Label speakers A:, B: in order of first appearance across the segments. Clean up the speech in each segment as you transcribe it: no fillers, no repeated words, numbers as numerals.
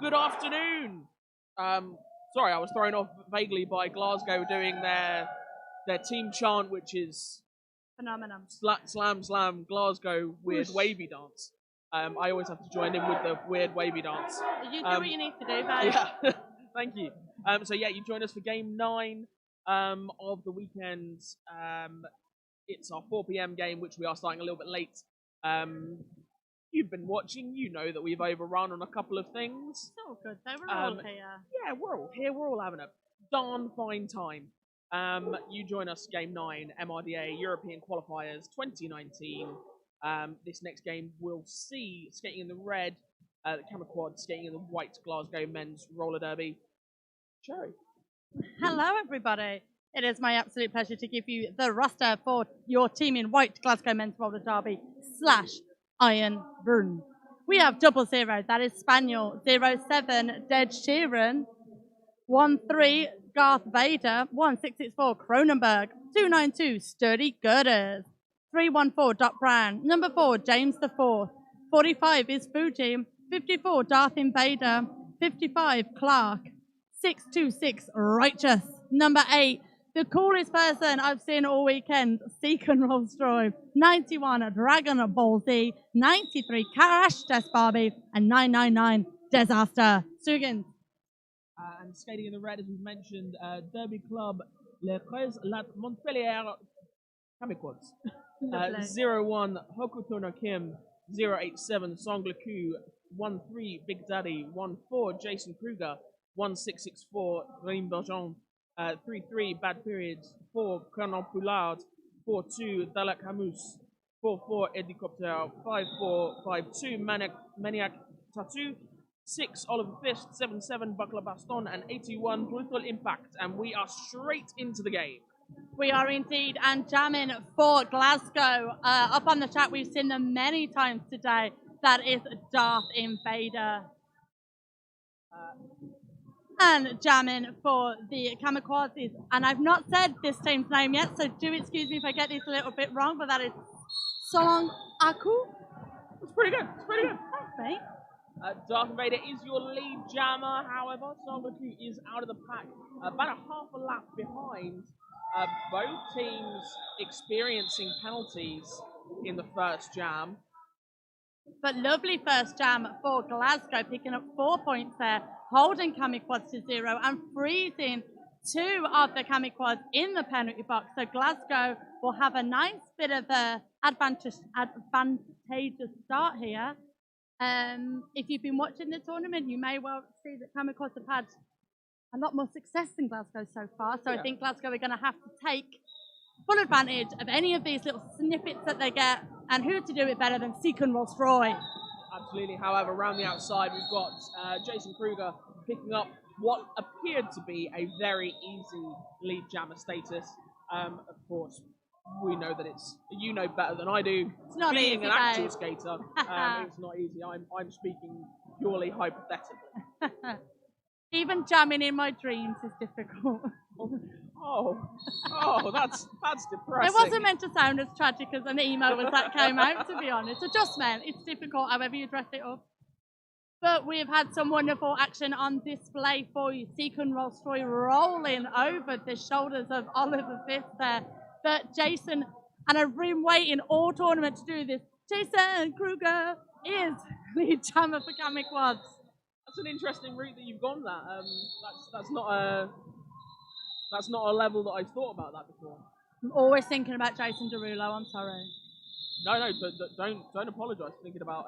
A: good afternoon. Sorry, I was thrown off vaguely by Glasgow doing their team chant, which is
B: Phenomenon.
A: slam slam Glasgow weird
B: Whoosh.
A: wavy dance. I always have to join in with the weird wavy dance.
B: You do what you need to do, babe.
A: Yeah, thank you. So yeah, you join us for game 9 of the weekend. It's our 4 p.m. game, which we are starting a little bit late. You've been watching, you know that we've overrun on a couple of things.
B: It's all good though, we're all here.
A: Yeah, we're all here, we're all having a darn fine time. You join us game 9, MRDA European Qualifiers 2019. This next game will see skating in the red, the Camera Quad skating in the white Glasgow men's roller derby. Cherry.
B: Hello everybody. It is my absolute pleasure to give you the roster for your team in white Glasgow men's roller derby / Iron Burn. We have 00, that is Spaniel, 07, Dead Sheeran, 13, Garth Vader, 1664, Cronenberg, 292, Sturdy Girders, 314, Doc Brown, number 4, James the 4th, 45 is Fuji, 54, Darth Invader, 55, Clark, 626, Righteous, number 8, the coolest person I've seen all weekend, Seacon Rollstroy, 91, Dragon Ball Z, 93, Crash Test Barbie, and 999, Disaster. Sugin.
A: And skating in the red, as we've mentioned, Derby Club, Les 13 La Montpellier Kamiquads. 01, Hokuto no Kim, 087, Songleku, 13, Big Daddy, 14, Jason Kruger, 1664, Reim Bergeon, 33, Bad Periods, 4, Colonel Poulard, 42, Dalek Hamus, 44, Helicopter, 5452, Maniac Tattoo, 6, Oliver Fist, 77, Buckler Baston, and 81, Brutal Impact. And we are straight into the game.
B: We are indeed, and jamming for Glasgow. Up on the chat, we've seen them many times today. That is Darth Invader. And jamming for the Kamikazes. And I've not said this team's name yet, so do excuse me if I get this a little bit wrong, but that is Solong Aku.
A: It's pretty good. It's pretty good.
B: Thanks, mate.
A: Darth Invader is your lead jammer, however, Songleku is out of the pack, about a half a lap behind. Both teams experiencing penalties in the first jam.
B: But lovely first jam for Glasgow, picking up 4 points there, holding Kamiquads to 0 and freezing 2 of the Kamiquads in the penalty box. So Glasgow will have a nice bit of a advantageous start here. If you've been watching the tournament, you may well see that Kamiquads have had a lot more success than Glasgow so far. So yeah. I think Glasgow are going to have to take full advantage of any of these little snippets that they get, and who to do it better than Seacon Rollstroy.
A: Absolutely. However, around the outside, we've got Jason Kruger picking up what appeared to be a very easy lead jammer status. Of course, we know that you know better than I do.
B: It's not
A: being
B: easy,
A: an actual skater, it's not easy. I'm speaking purely hypothetically.
B: Even jamming in my dreams is difficult.
A: That's depressing.
B: It wasn't meant to sound as tragic as an emo as that came out, to be honest. It just meant it's difficult however you dress it up. But we've had some wonderful action on display for you. Seacon Rollstroy rolling over the shoulders of Oliver Fist there. But Jason, and I've been waiting all tournament to do this, Jason Kruger is lead jammer for Kamiquads.
A: That's an interesting route that you've gone that. That's not a level that I thought about that before.
B: I'm always thinking about Jason Derulo, I'm sorry.
A: No, don't apologise for thinking about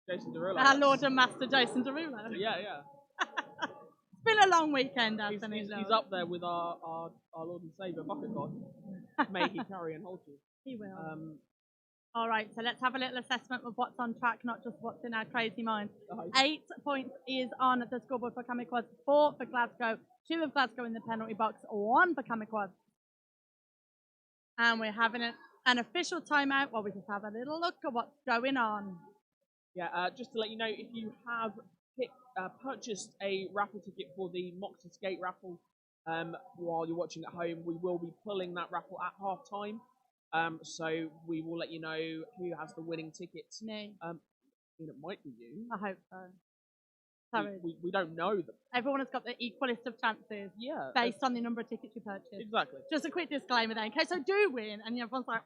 A: Jason Derulo.
B: Our Lord and Master Jason Derulo.
A: Yeah.
B: It's been a long weekend, hasn't it?
A: He's up there with our Lord and Saviour, Bucket God. May he carry and hold you.
B: He will. All right, so let's have a little assessment of what's on track, not just what's in our crazy minds. 8 points is on the scoreboard for Kamiquads, 4 for Glasgow, 2 of Glasgow in the penalty box, 1 for Kamiquads. And we're having an official timeout while we just have a little look at what's going on.
A: Yeah, just to let you know, if you have purchased a raffle ticket for the Moxie Skate raffle while you're watching at home, we will be pulling that raffle at half time. So we will let you know who has the winning tickets.
B: Me.
A: It might be you.
B: I hope so. Sorry.
A: We don't know them.
B: Everyone has got the equalist of chances
A: Yeah.
B: based on the number of tickets you purchase.
A: Exactly.
B: Just a quick disclaimer there, in case I do win, and everyone's like,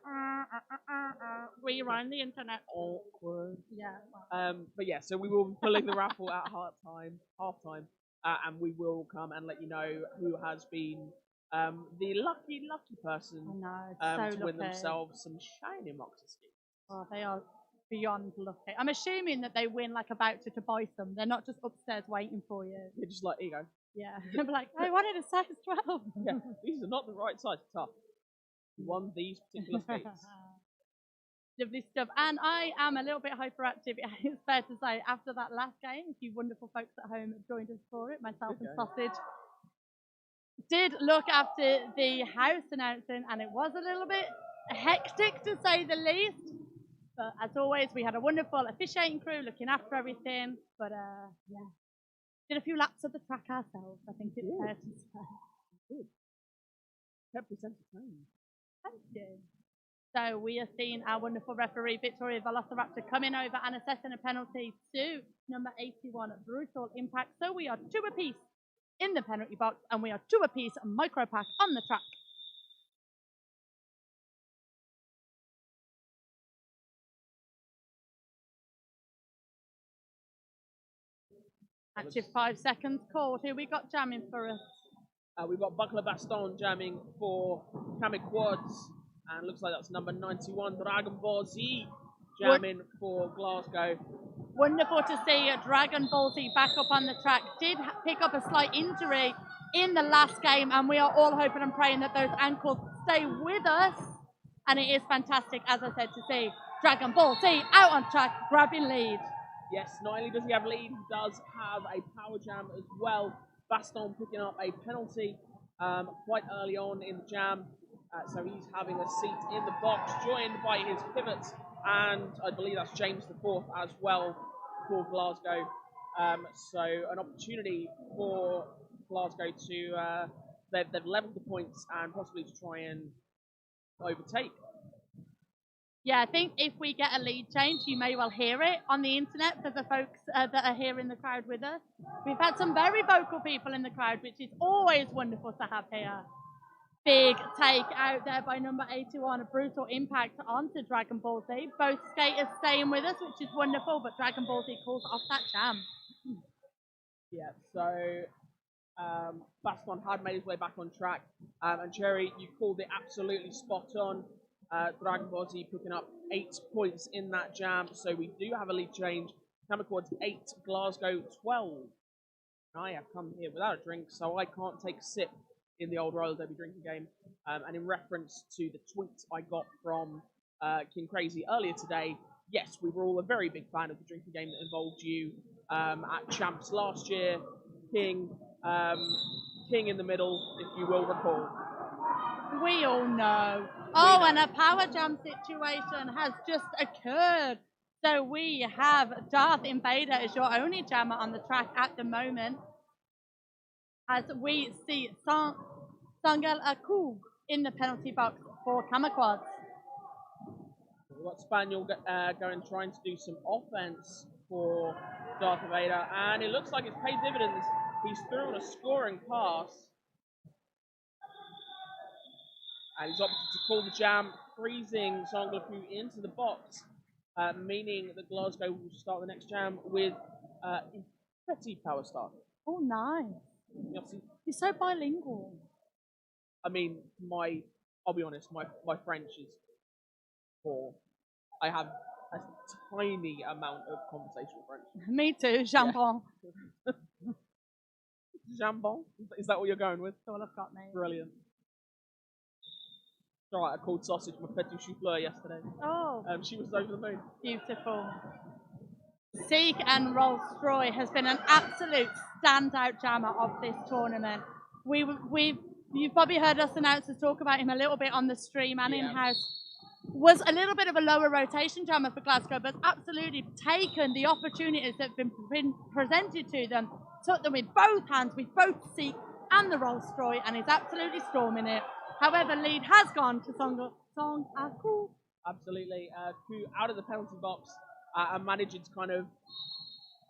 B: we run the internet.
A: Awkward.
B: Yeah.
A: But yeah, so we will be pulling the raffle at halftime, and we will come and let you know who has been the lucky person
B: I know, so
A: to win
B: lucky.
A: themselves some shiny Moxie skins.
B: Oh, they are beyond lucky. I'm assuming that they win like a voucher to buy some. They're not just upstairs waiting for you.
A: You're just like, here you go.
B: Yeah. They're like, I wanted a size 12.
A: Yeah, these are not the right size. Tough. You won these particular skates.
B: Lovely stuff. And I am a little bit hyperactive, it's fair to say, after that last game. If you wonderful folks at home joined us for it, myself and Sausage did look after the house announcing, and it was a little bit hectic to say the least. But as always, we had a wonderful officiating crew looking after everything. But yeah, did a few laps of the track ourselves, I think it's fair to say.
A: Good. Kept us entertained.
B: Thank you. So we are seeing our wonderful referee, Victoria Velociraptor, coming over and assessing a penalty to number 81, Brutal Impact. So we are 2 apiece in the penalty box, and we are 2 apiece micro pack on the track. Active 5 seconds called. Who we got jamming for us?
A: We've got Buckler Baston jamming for Kami Quads, and looks like that's number 91, Dragon Ball Z, jamming for Glasgow.
B: Wonderful to see Dragon Ball Z back up on the track. Did pick up a slight injury in the last game, and we are all hoping and praying that those ankles stay with us. And it is fantastic, as I said, to see Dragon Ball Z out on track, grabbing lead.
A: Yes, not only does he have lead, he does have a power jam as well. Baston picking up a penalty quite early on in the jam. So he's having a seat in the box, joined by his pivots, and I believe that's James IV as well for Glasgow. So an opportunity for Glasgow to, they've leveled the points and possibly to try and overtake.
B: Yeah, I think if we get a lead change, you may well hear it on the internet for the folks that are here in the crowd with us. We've had some very vocal people in the crowd, which is always wonderful to have here. Big take out there by number 81, a Brutal Impact onto Dragon Ball Z. Both skaters staying with us, which is wonderful, but Dragon Ball Z calls off that jam.
A: Yeah, so Baston had made his way back on track, and Cherry, you called it absolutely spot on. Dragon Ball Z picking up 8 points in that jam, so we do have a lead change. Camaquads 8, Glasgow 12. I have come here without a drink, so I can't take a sip in the old roller derby drinking game. And in reference to the tweet I got from King Crazy earlier today, yes, we were all a very big fan of the drinking game that involved you at Champs last year. King in the middle, if you will recall.
B: We all know. Oh, and a power jam situation has just occurred. So we have Darth Invader as your only jammer on the track at the moment, as we see Sangel Akou in the penalty box for Camaquads.
A: We've got Spaniel going trying to do some offense for Darth Invader, and it looks like it's paid dividends. He's thrown a scoring pass, and he's opted to call the jam, freezing Sangel Akou into the box, meaning that Glasgow will start the next jam with Petty Power Star.
B: Oh, nice. You're so bilingual.
A: I mean, I'll be honest, my French is poor. I have a tiny amount of conversational French.
B: Me too, jambon.
A: Yeah. Jambon? Is that what you're going with?
B: That's all I've got, mate.
A: Brilliant. It's alright, I called sausage my petit choufleur yesterday.
B: Oh.
A: She was over the moon.
B: Beautiful. Seek and Rolls-Royce has been an absolute standout jammer of this tournament. You've probably heard us announcers talk about him a little bit on the stream and in-house. Was a little bit of a lower rotation jammer for Glasgow, but absolutely taken the opportunities that have been presented to them, took them with both hands, with both Seek and the Rolls-Royce, and is absolutely storming it. However, lead has gone to Song Aku.
A: Absolutely. Ku out of the penalty box and managing to kind of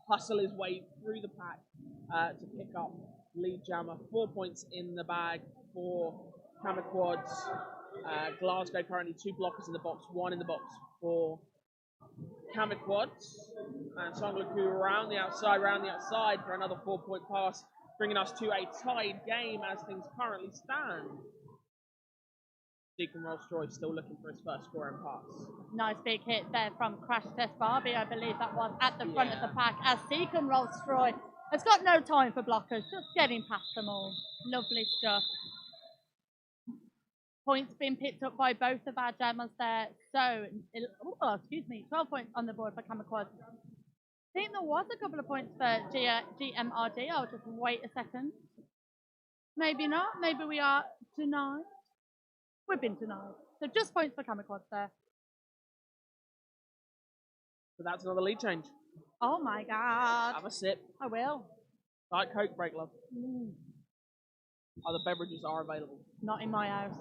A: hustle his way through the pack to pick up lead jammer. 4 points in the bag for Kamaquads. Glasgow currently 2 blockers in the box, 1 in the box for Kamaquads. And Songlaku around the outside for another 4-point pass, bringing us to a tied game as things currently stand. Deacon Rolls-Royce still looking for his first scoring pass.
B: Nice big hit there from Crash Test Barbie, I believe that was at the front of the pack, as Deacon Rolls-Royce has got no time for blockers, just getting past them all. Lovely stuff. Points being picked up by both of our jammers there. So, 12 points on the board for Kamaquads. I think there was a couple of points for GMRD. I'll just wait a second. Maybe not. Maybe we are denied. We've been denied. So just points for Kamaquads there.
A: So that's another lead change.
B: Oh my God.
A: Have a sip.
B: I will.
A: Diet Coke break, love. Other beverages are available.
B: Not in my house.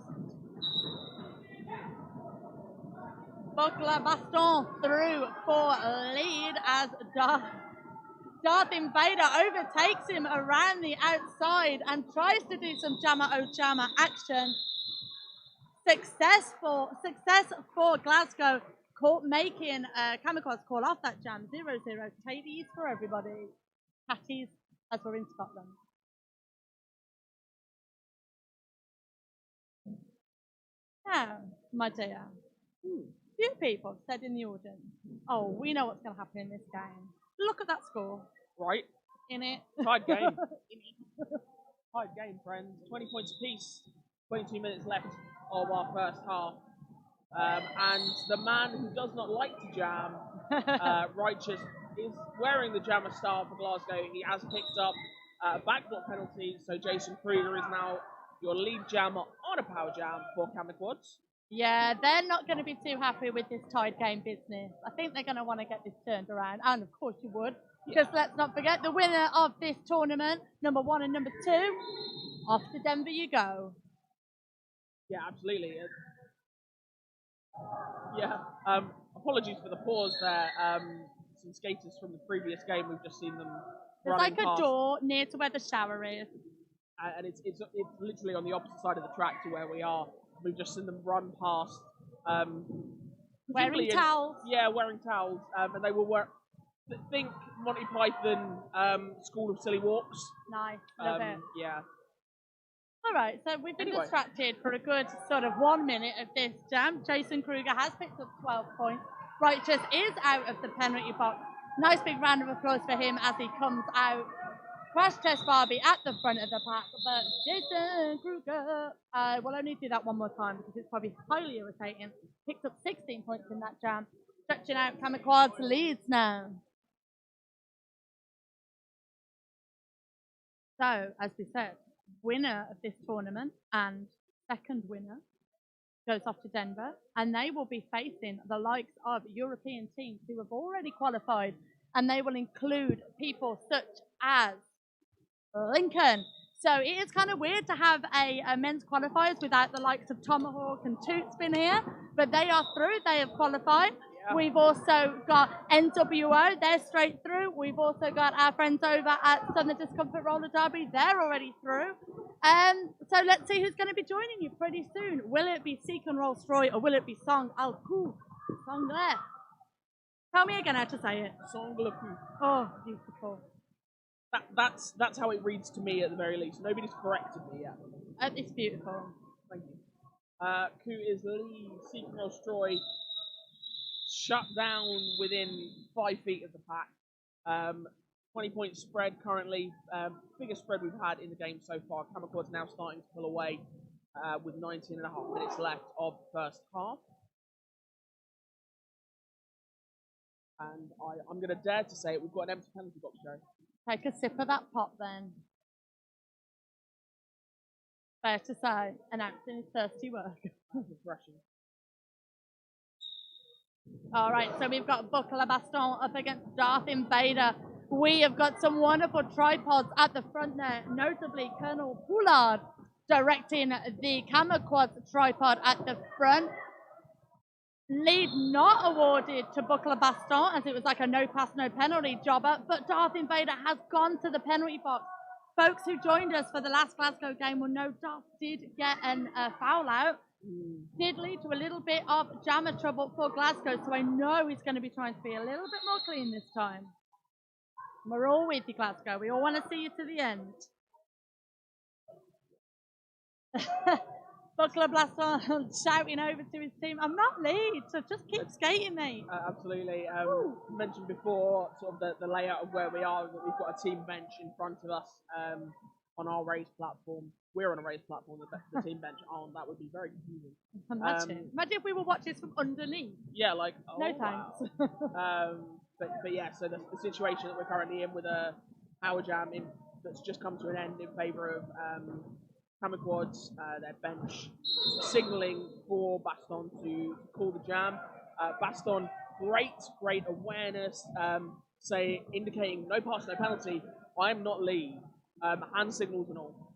B: Buckler Baston through for lead as Darth Invader overtakes him around the outside and tries to do some Jammer O Jammer action. Success for Glasgow, making Kamaquads call off that jam. 0-0 KDs for everybody. Patties, as we're in Scotland. Now, my dear, few people said in the audience, oh, we know what's going to happen in this game. Look at that score.
A: Right.
B: In it.
A: Tied game. Tied game, friends. 20 points apiece. 22 minutes left of our first half. And the man who does not like to jam, Righteous, is wearing the jammer star for Glasgow. He has picked up a backblock penalty, so Jason Kruger is now your lead jammer on a power jam for Kamaquads.
B: Yeah, they're not going to be too happy with this tied game business. I think they're going to want to get this turned around, and of course you would, because let's not forget the winner of this tournament, number 1 and number 2, off to Denver you go.
A: Yeah, absolutely. Apologies for the pause there. Some skaters from the previous game, we've just seen them
B: There's like
A: past.
B: A door near to where the shower is.
A: And it's literally on the opposite side of the track to where we are. We've just seen them run past.
B: Wearing towels.
A: Yeah, wearing towels. And they were think Monty Python School of Silly Walks.
B: Nice, love it.
A: Yeah.
B: All right, so we've been distracted for a good sort of 1 minute of this jam. Jason Kruger has picked up 12 points. Righteous is out of the penalty box. Nice big round of applause for him as he comes out. Crash Test Barbie at the front of the pack, but Jason Kruger, we'll only do that one more time because it's probably highly irritating. Picked up 16 points in that jam. Stretching out Kamaquads leads now. So, as we said, winner of this tournament and second winner goes off to Denver, and they will be facing the likes of European teams who have already qualified, and they will include people such as Lincoln. So it is kind of weird to have a men's qualifiers without the likes of Tomahawk and Toots been here, but they are through, they have qualified. Yeah. We've also got NWO, they're straight through. We've also got our friends over at Southern Discomfort Roller Derby, they're already through. So let's see who's going to be joining you pretty soon. Will it be Seek and Rolls-Royce or will it be Song Al-Ku? Song there. Tell me again how to say it.
A: Song Al-Ku.
B: Oh, beautiful.
A: That's how it reads to me at the very least. Nobody's corrected me yet.
B: It's beautiful.
A: Thank you. Ku is lead. Seek and Rolls-Royce shut down within 5 feet of the pack. 20-point spread currently. Biggest spread we've had in the game so far. Kamaquads now starting to pull away with 19.5 minutes left of the first half. And I'm going to dare to say it. We've got an empty penalty box, Joe.
B: Take a sip of that pop then. Fair to say, announcing his thirsty work.
A: Refreshing.
B: All right, so we've got Buckler Baston up against Darth Invader. We have got some wonderful tripods at the front there, notably Colonel Poulard directing the Kamaquads tripod at the front. Lead not awarded to Buckler Baston as it was like a no pass, no penalty jobber, but Darth Invader has gone to the penalty box. Folks who joined us for the last Glasgow game will know Darth did get a foul out. Did lead to a little bit of jammer trouble for Glasgow, so I know he's going to be trying to be a little bit more clean this time. We're all with you, Glasgow. We all want to see you to the end. Buckler Blaston shouting over to his team, I'm not lead, so just keep skating, mate.
A: Absolutely. Mentioned before sort of the layout of where we are, that we've got a team bench in front of us on our raised platform. We're on a raised platform, the team bench aren't. That would be very confusing.
B: Imagine if we were watching this from underneath.
A: Yeah, like, oh,
B: no thanks.
A: Wow. But yeah, so the situation that we're currently in with a power jam that's just come to an end in favour of Kamiquads, their bench, signalling for Baston to call the jam. Baston, great awareness, indicating no pass, no penalty. I am not lead. Hand signals and all.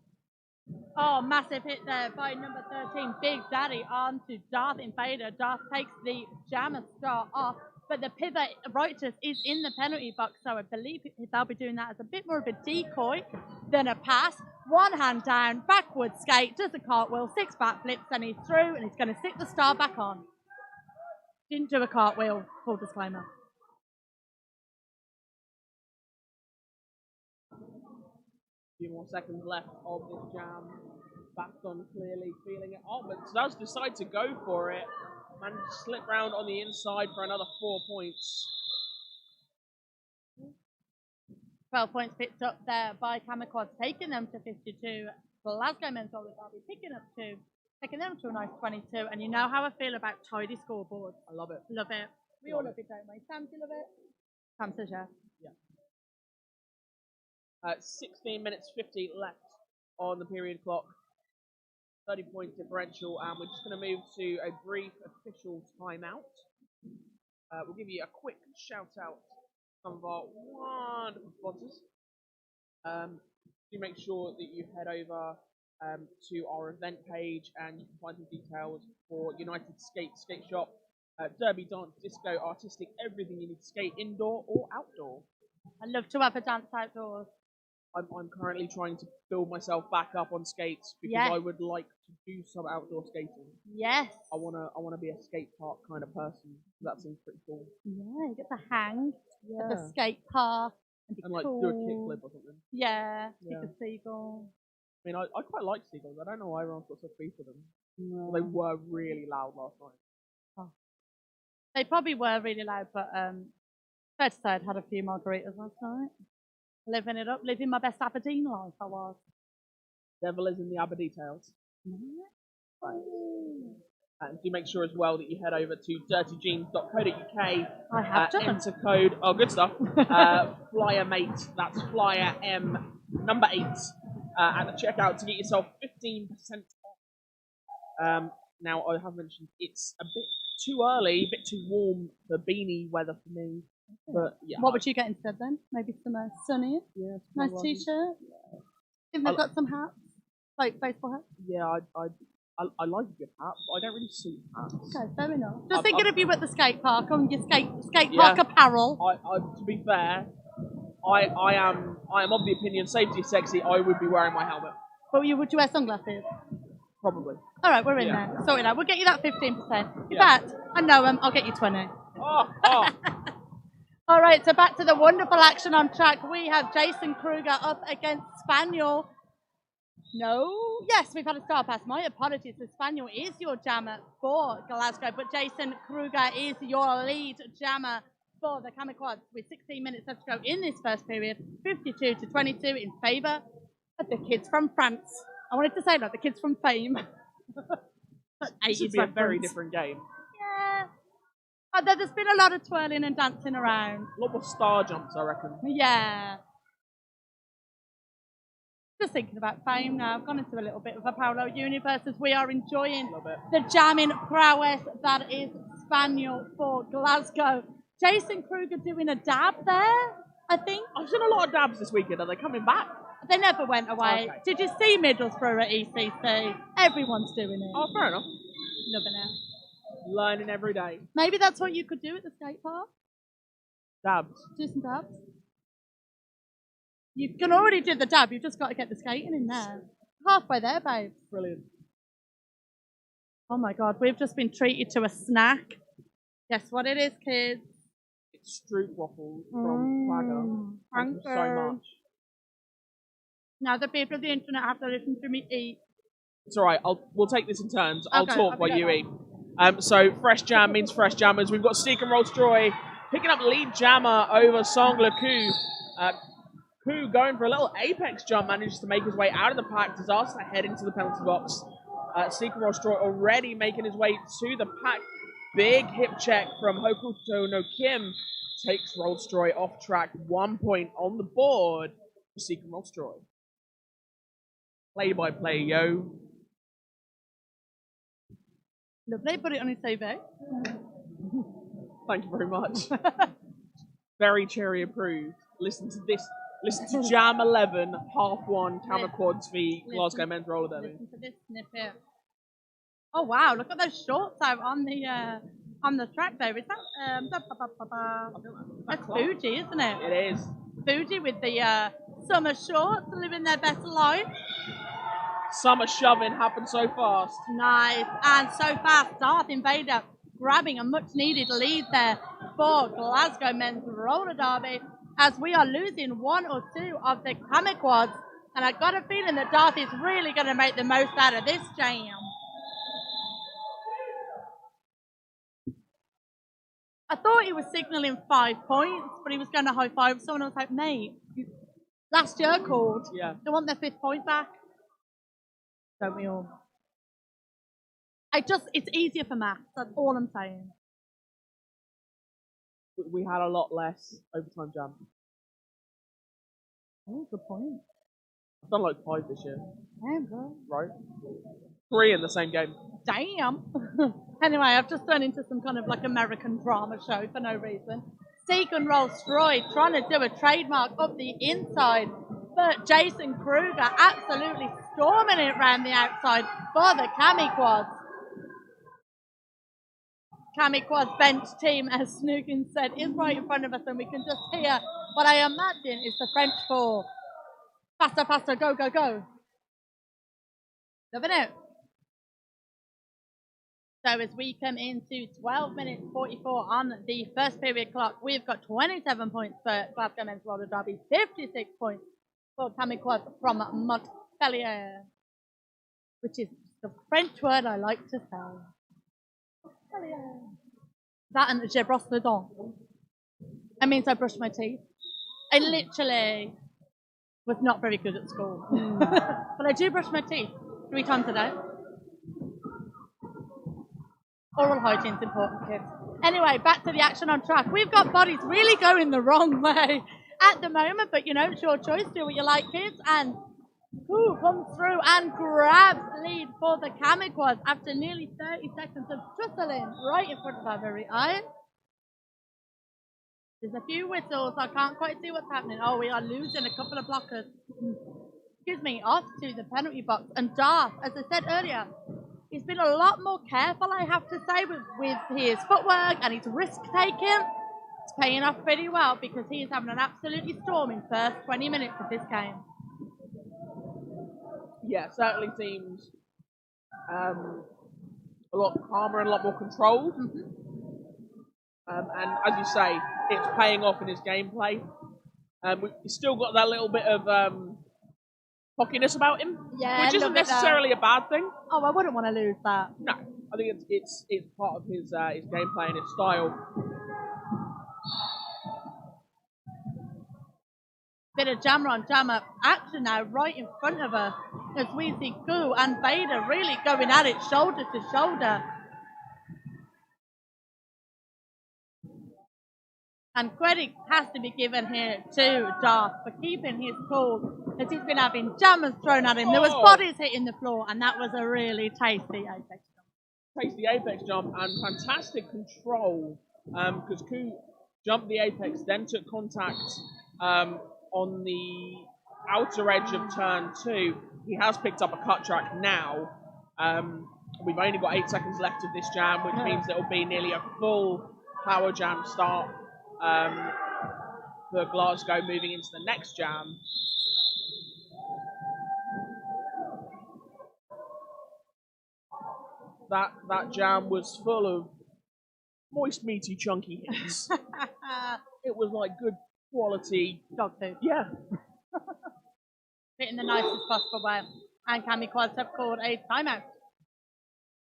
B: Oh, massive hit there by number 13, Big Daddy, onto Darth Invader. Darth takes the jammer star off, but the pivot Reuters is in the penalty box, so I believe they'll be doing that as a bit more of a decoy than a pass. One hand down, backward skate, does a cartwheel, 6 backflips, and he's through, and he's going to stick the star back on. Didn't do a cartwheel, full disclaimer.
A: Few more seconds left of this jam. Baston clearly feeling it. Oh, but does decide to go for it. Managed to slip round on the inside for another 4 points.
B: 12 points picked up there by Kamiquads, taking them to 52. Glasgow men's roller derby picking up 2, taking them to a nice 22. And you know how I feel about tidy scoreboards.
A: I love it.
B: Love it. We all love it, don't we? Sam, do you love it? Sam says yeah.
A: 16 minutes 50 left on the period clock. 30-point differential, and we're just going to move to a brief official timeout. We'll give you a quick shout out to some of our wonderful sponsors. Do make sure that you head over to our event page, and you can find some details for United Skate Shop, Derby, Dance, Disco, Artistic, everything you need to skate indoor or outdoor.
B: I'd love to have a dance outdoors.
A: I'm currently trying to build myself back up on skates because I would like to do some outdoor skating.
B: Yes.
A: I wanna be a skate park kind of person. That seems pretty cool.
B: Yeah, you get the hang at the skate park
A: and like do a kickflip or something.
B: Yeah, kick a seagull.
A: I mean, I quite like seagulls. I don't know why everyone's got such beef with them. No. Well, they were really loud last night.
B: Oh. They probably were really loud, but fair to say I'd had a few margaritas last night. Living it up, living my best Aberdeen life, I was.
A: Devil is in the Aberdeen tales. Right. And do make sure as well that you head over to dirtyjeans.co.uk.
B: I have done.
A: Enter code, oh good stuff, FlyerMate, that's Flyer M number 8, at the checkout to get yourself 15% off. Now I have mentioned it's a bit too early, a bit too warm for beanie weather for me. But yeah.
B: What would you get instead then? Maybe some sunny?
A: Yeah.
B: Nice t-shirt? Yeah. If they've got some hats? Like baseball hats?
A: Yeah, I like a good hat, but I don't really suit hats.
B: Okay, fair enough. Just thinking of you at the skate park on your skate park apparel.
A: To be fair, I am of the opinion safety is sexy. I would be wearing my helmet.
B: But would you wear sunglasses?
A: Probably.
B: All right, we're in there. Sort it out. We'll get you that 15%. In fact, I know him. I'll get you 20.
A: Oh.
B: All right, so back to the wonderful action on track. We have Jason Kruger up against Spaniel. Yes, we've had a star pass. My apologies. So Spaniel is your jammer for Glasgow, but Jason Kruger is your lead jammer for the Kamiquads with 16 minutes left to go in this first period, 52-22 in favour of the kids from France. I wanted to say that, the kids from Fame.
A: This would be a very different game.
B: Yeah. There's been a lot of twirling and dancing around.
A: A lot more star jumps, I reckon.
B: Yeah. Just thinking about Fame now. I've gone into a little bit of a parallel universe as we are enjoying the jamming prowess that is Spaniel for Glasgow. Jason Kruger doing a dab there, I think.
A: I've seen a lot of dabs this weekend. Are they coming back?
B: They never went away. Okay. Did you see Middlesbrough at ECC? Everyone's doing it.
A: Oh, fair enough.
B: Loving it.
A: Learning every day.
B: Maybe that's what you could do at the skate park.
A: Dabs.
B: Do some dabs. You can already do the dab. You've just got to get the skating in there. Halfway there, babe.
A: Brilliant.
B: Oh my God, we've just been treated to a snack. Guess what it is, kids?
A: It's Stroop waffles from Glasgow. Thank you so much.
B: Now the people of the internet have to listen to me eat.
A: It's all right. We'll take this in turns. I'll
B: Okay,
A: talk while you eat. So fresh jam means fresh jammers. We've got Seek and Roll Stroy picking up lead jammer over Sangle Ku. Ku going for a little apex jump, manages to make his way out of the pack, disaster to head into the penalty box. Seek and Roll Stroy already making his way to the pack. Big hip check from Hokuto no Kim takes Roll Stroy off track. 1 point on the board for Seek and Roll Stroy. Play by play, yo.
B: Lovely, put it on his CV.
A: Thank you very much. Very cherry approved. Listen to this. Listen to Jam 11, half one, camera quads v Glasgow men's roller derby.
B: Listen to this snippet. Oh wow! Look at those shorts out on the track there. Is that that's Fuji, isn't it?
A: It is.
B: Fuji with the summer shorts, living their best life.
A: Summer shoving happened so fast.
B: Nice and so fast. Darth Invader grabbing a much needed lead there for Glasgow men's roller derby, as we are losing one or two of the Kamiquads, and I got a feeling that Darth is really going to make the most out of this jam. I thought he was signalling 5 points, but he was going to high five someone. I was like, mate, last year called.
A: Yeah.
B: They want their 5th point back. Don't we all? It's easier for maths. That's all I'm saying.
A: We had a lot less overtime jam.
B: Oh, good point.
A: I've done like 5 this year.
B: Damn, bro.
A: Right? 3 in the same game.
B: Damn. Anyway, I've just turned into some kind of like American drama show for no reason. Seek and Roll Stroy trying to do a trademark up the inside, but Jason Kruger absolutely storming it around the outside for the Kamiquads. Kamiquads bench team, as Snookin said, is right in front of us, and we can just hear what I imagine is the French for faster, faster, go, go, go. Loving it. So as we come into 12 minutes 44 on the first period clock, we've got 27 points for Glasgow men's roller derby, 56 points for Kamiquads from Montpellier, which is the French word I like to say. Montpellier. That and je brosse les dents. It means I brush my teeth. I literally was not very good at school. But I do brush my teeth 3 times a day. Oral hygiene is important, kids. Anyway, back to the action on track. We've got bodies really going the wrong way at the moment, but you know, it's your choice. Do what you like, kids. And who comes through and grabs the lead for the Kamiquads after nearly 30 seconds of tussling right in front of our very eyes. There's a few whistles. I can't quite see what's happening. Oh, we are losing a couple of blockers. Excuse me, off to the penalty box. And Darth, as I said earlier, he's been a lot more careful, I have to say, with his footwork and his risk-taking. It's paying off pretty well because he is having an absolutely storming first 20 minutes of this game.
A: Yeah, certainly seems a lot calmer and a lot more controlled. And as you say, it's paying off in his gameplay. He's still got that little bit of cockiness about him,
B: Yeah,
A: which isn't necessarily a bad thing.
B: Oh, I wouldn't want to lose that.
A: No, I think it's part of his gameplay and his style.
B: Bit of jammer on jammer action now right in front of us as we see Ku and Vader really going at it shoulder to shoulder. And credit has to be given here to Darth for keeping his cool, as he's been having jammers thrown at him. There was bodies hitting the floor, and that was a really tasty apex jump.
A: Tasty apex jump and fantastic control, because Ku jumped the apex, then took contact on the outer edge of turn 2. He has picked up a cut track now, We've only got 8 seconds left of this jam, which means it'll be nearly a full power jam start for Glasgow moving into the next jam. That jam was full of moist, meaty, chunky hits. It was like good quality
B: dog food.
A: Yeah.
B: Fit in the nicest possible way. And Cami Quads have called a timeout.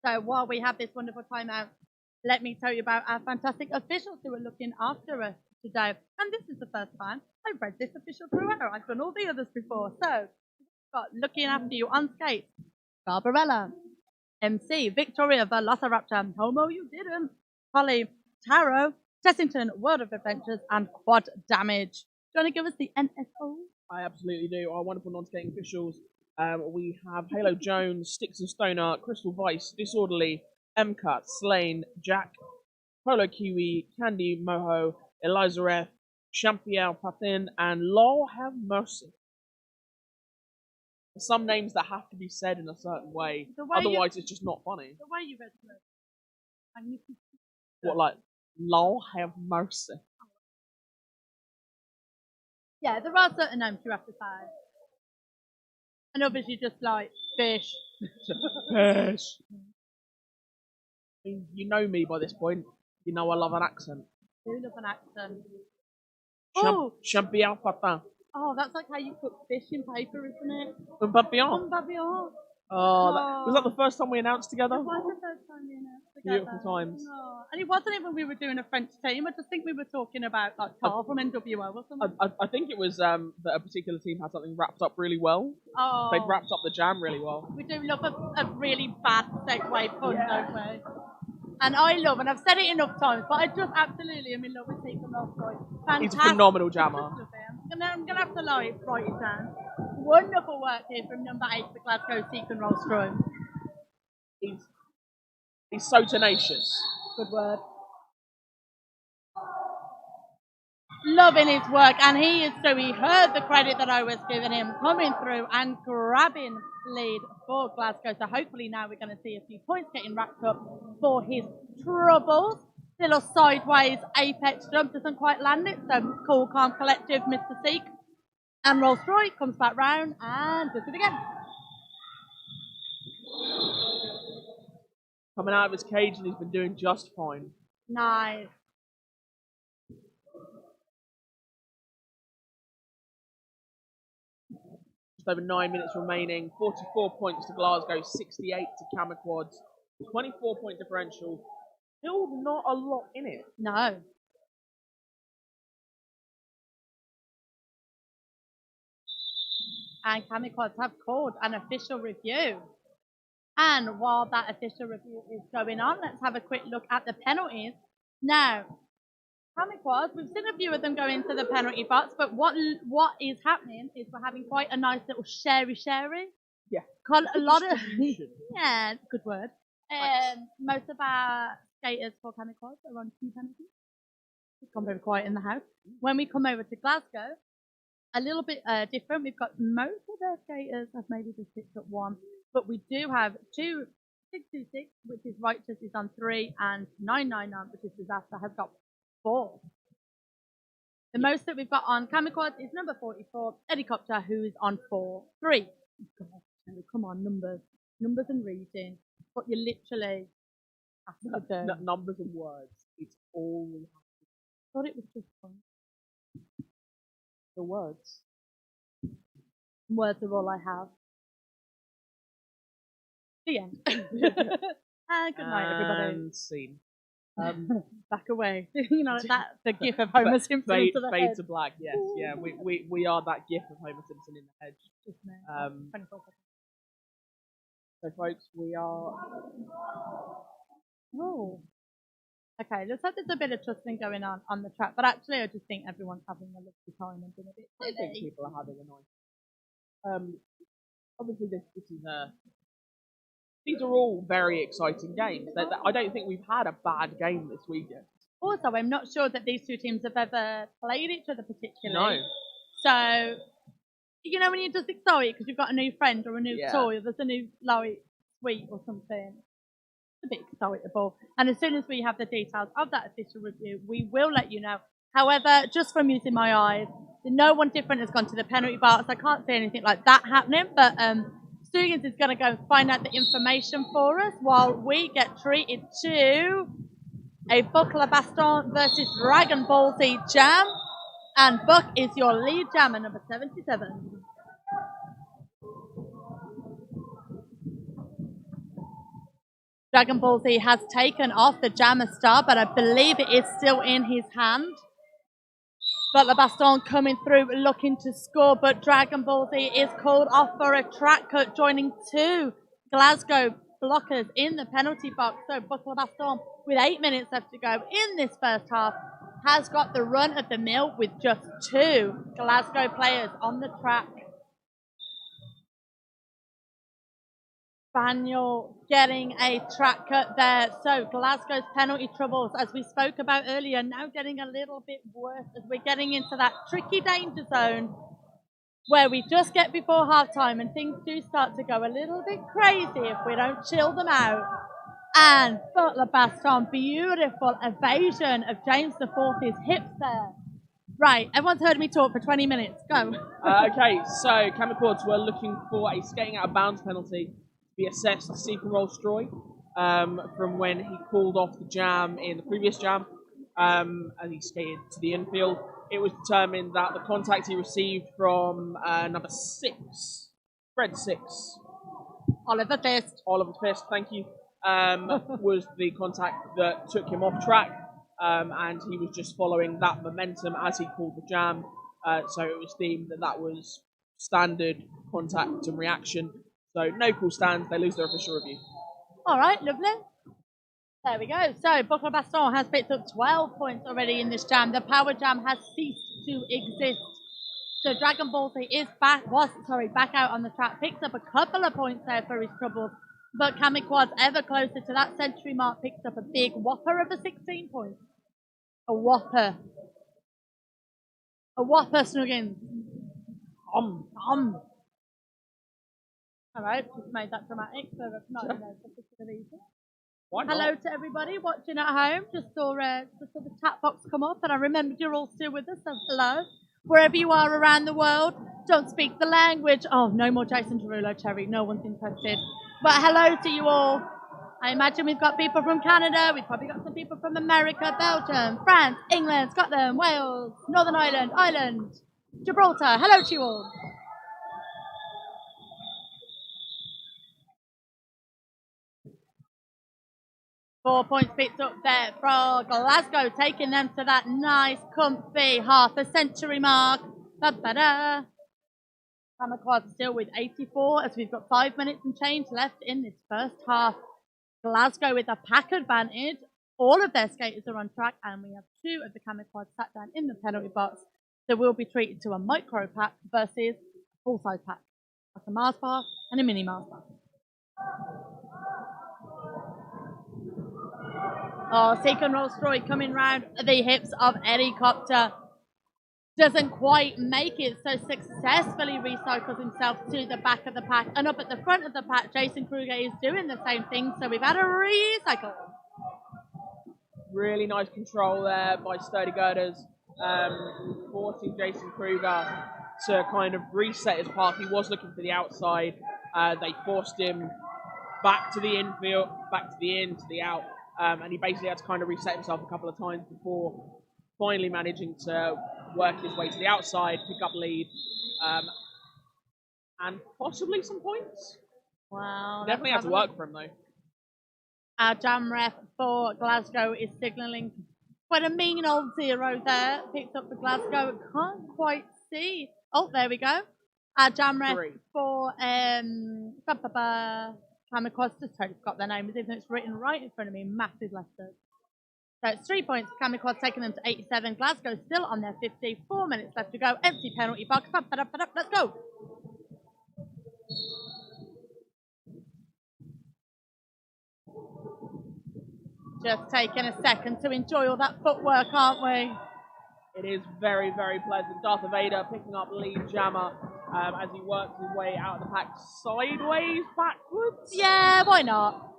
B: So while we have this wonderful timeout, let me tell you about our fantastic officials who are looking after us today. And this is the first time I've read this official throughout. I've done all the others before. So we've got looking after you on skates, Barbarella. MC, Victoria Velociraptor, Homo you didn't, Holly, Taro, Tessington, World of Adventures, and Quad Damage. Do you want to give us the NSO?
A: I absolutely do. Our wonderful non-skating officials. We have Halo Jones, Sticks and Stoner, Crystal Vice, Disorderly, MCut, Slane, Jack, Polo Kiwi, Candy Moho, Eliza F, Champiel Pathin, and Lol Have Mercy. Some names that have to be said in a certain way, otherwise it's just not funny.
B: The way you read it.
A: What, like, Lol Have Mercy?
B: Yeah, there are certain names you have to say. And obviously just like fish.
A: Fish. You know me by this point. You know I love an accent.
B: You love an accent.
A: Champion Patin.
B: Oh, that's like how you put fish in paper, isn't it?
A: Un papillon.
B: Un papillon.
A: Was that the first time we announced together?
B: It was the first time we announced together.
A: Beautiful times.
B: Oh. And it wasn't even we were doing a French team. I just think we were talking about like Carl from NWO or something.
A: I think it was that a particular team had something wrapped up really well.
B: Oh.
A: They'd wrapped up the jam really well.
B: We do love a really bad segue pun, don't we? And I love, and I've said it enough times, but I just absolutely am in love with Seacon Rollstroy.
A: He's a phenomenal jammer.
B: I'm going to have to write it down. Wonderful work here from number 8 for Glasgow, Seacon Rollstroy.
A: He's so tenacious.
B: Good word. Loving his work, and he heard the credit that I was giving him, coming through and grabbing lead for Glasgow. So hopefully now we're going to see a few points getting racked up for his troubles. Little sideways apex jump doesn't quite land it, so cool, calm, collective, Mr. Seek. And Rollstroy comes back round and does it again.
A: Coming out of his cage, and he's been doing just fine.
B: Nice.
A: Just over 9 minutes remaining. 44 points to Glasgow, 68 to Camaquads. 24-point differential. Still not a lot in it.
B: No. And Camaquads have called an official review. And while that official review is going on, let's have a quick look at the penalties. Now, Camaquads, we've seen a few of them go into the penalty box, but what is happening is we're having quite a nice little sharey.
A: Yeah.
B: A lot of yeah, good word. Most of our skaters for Camaquads are on 2 penalties. It's gone very quiet in the house. When we come over to Glasgow, a little bit different. We've got most of their skaters have maybe just picked up 1. But we do have 2 626, which is Righteous, is on 3, and 999, which is Disaster, has got 4. The most that we've got on Camaquads is number 44, Helicopter, who is on 4-3. God, come on, numbers and reading. What you literally have to do.
A: Numbers and words. It's all we have to do.
B: I thought it was just fun.
A: The words.
B: Words are all I have. The end. Good night, everybody.
A: And scene.
B: Back away. You know, that the gif of Homer Simpson
A: fade,
B: to the
A: fade
B: head.
A: to black. Yes, yeah. We are that gif of Homer Simpson in the hedge.
B: Just me. 24 seconds.
A: So, folks, we are.
B: Oh. Okay, looks like there's a bit of trusting going on the track, but actually, I just think everyone's having a lovely time and being a bit
A: I think
B: silly.
A: people are having a nice. Obviously, this is a. These are all very exciting games. I don't think we've had a bad game this weekend.
B: Also, I'm not sure that these 2 teams have ever played each other particularly.
A: No.
B: So, you know when you're just excited because you've got a new friend or a new
A: Yeah.
B: toy or there's a new like sweet or something. a bit excitable. And as soon as we have the details of that official review, we will let you know. However, just from using my eyes, no one different has gone to the penalty box. I can't see anything like that happening, but Stugans is going to go and find out the information for us while we get treated to a Buckler Baston versus Dragon Ball Z Jam. And Buck is your lead jammer, number 77. Dragon Ball Z has taken off the jammer star, but I believe it is still in his hand. Butler Baston coming through looking to score, but Dragon Ball Z is called off for a track cut, joining two Glasgow blockers in the penalty box. So Butler Baston, with 8 minutes left to go in this first half, has got the run of the mill with just two Glasgow players on the track. Spaniel getting a track cut there. So Glasgow's penalty troubles, as we spoke about earlier, now getting a little bit worse as we're getting into that tricky danger zone where we just get before half time and things do start to go a little bit crazy if we don't chill them out. And Butler Baston, beautiful evasion of James IV's hips there. Right, everyone's heard me talk for 20 minutes. Go.
A: Okay, so Camicords were looking for a skating out of bounds penalty be assessed to Stephen Rollstroy from when he called off the jam in the previous jam as he skated to the infield. It was determined that the contact he received from number 6, Fred 6,
B: Oliver Fist,
A: thank you, was the contact that took him off track, and he was just following that momentum as he called the jam. So it was deemed that that was standard contact and reaction. So no call stands, they lose their official review.
B: All right, lovely. There we go. So Buckler Baston has picked up 12 points already in this jam. The power jam has ceased to exist. So Dragon Ball Z is back out on the track. Picks up a couple of points there for his troubles. But Camiquad's ever closer to that century mark, picks up a big whopper of a 16 points. A whopper. A whopper, Snuggins. All right, just made that dramatic, so that's not particular reason. Hello to everybody watching at home. Just saw the chat box come up, and I remembered you're all still with us, so hello. Wherever you are around the world, don't speak the language. Oh, no more Jason Derulo, Cherry. No one's interested. But hello to you all. I imagine we've got people from Canada. We've probably got some people from America, Belgium, France, England, Scotland, Wales, Northern Ireland, Gibraltar. Hello to you all. Four points picked up there from Glasgow, taking them to that nice, comfy half a century mark. Camiquad still with 84 as we've got 5 minutes and change left in this first half. Glasgow with a pack advantage. All of their skaters are on track, and we have two of the Camiquad sat down in the penalty box. So we'll be treated to a micro pack versus a full-size pack. That's a Mars bar and a mini Mars bar. Oh, Stephen Rollstroy coming round the hips of Eddie Copter. Doesn't quite make it, so successfully recycles himself to the back of the pack. And up at the front of the pack, Jason Kruger is doing the same thing, so we've had a recycle.
A: Really nice control there by Sturdy Girders, forcing Jason Kruger to kind of reset his path. He was looking for the outside. They forced him back to the infield, back to the in, to the out. And he basically had to kind of reset himself a couple of times before finally managing to work his way to the outside, pick up lead, and possibly some points.
B: Wow.
A: Definitely had to work for him, though.
B: Our jam ref for Glasgow is signalling quite a mean old 0 there. Picked up for Glasgow. Can't quite see. Oh, there we go. Our jam ref for Camiquad, just totally forgot their name, even though it's written right in front of me, massive letters. So it's 3 points. Camiquad taking them to 87. Glasgow still on their 50. 4 minutes left to go. Empty penalty box. Let's go. Just taking a second to enjoy all that footwork, aren't we?
A: It is very, very pleasant. Darth Vader picking up lead jammer as he works his way out of the pack sideways, backwards.
B: Yeah, why not?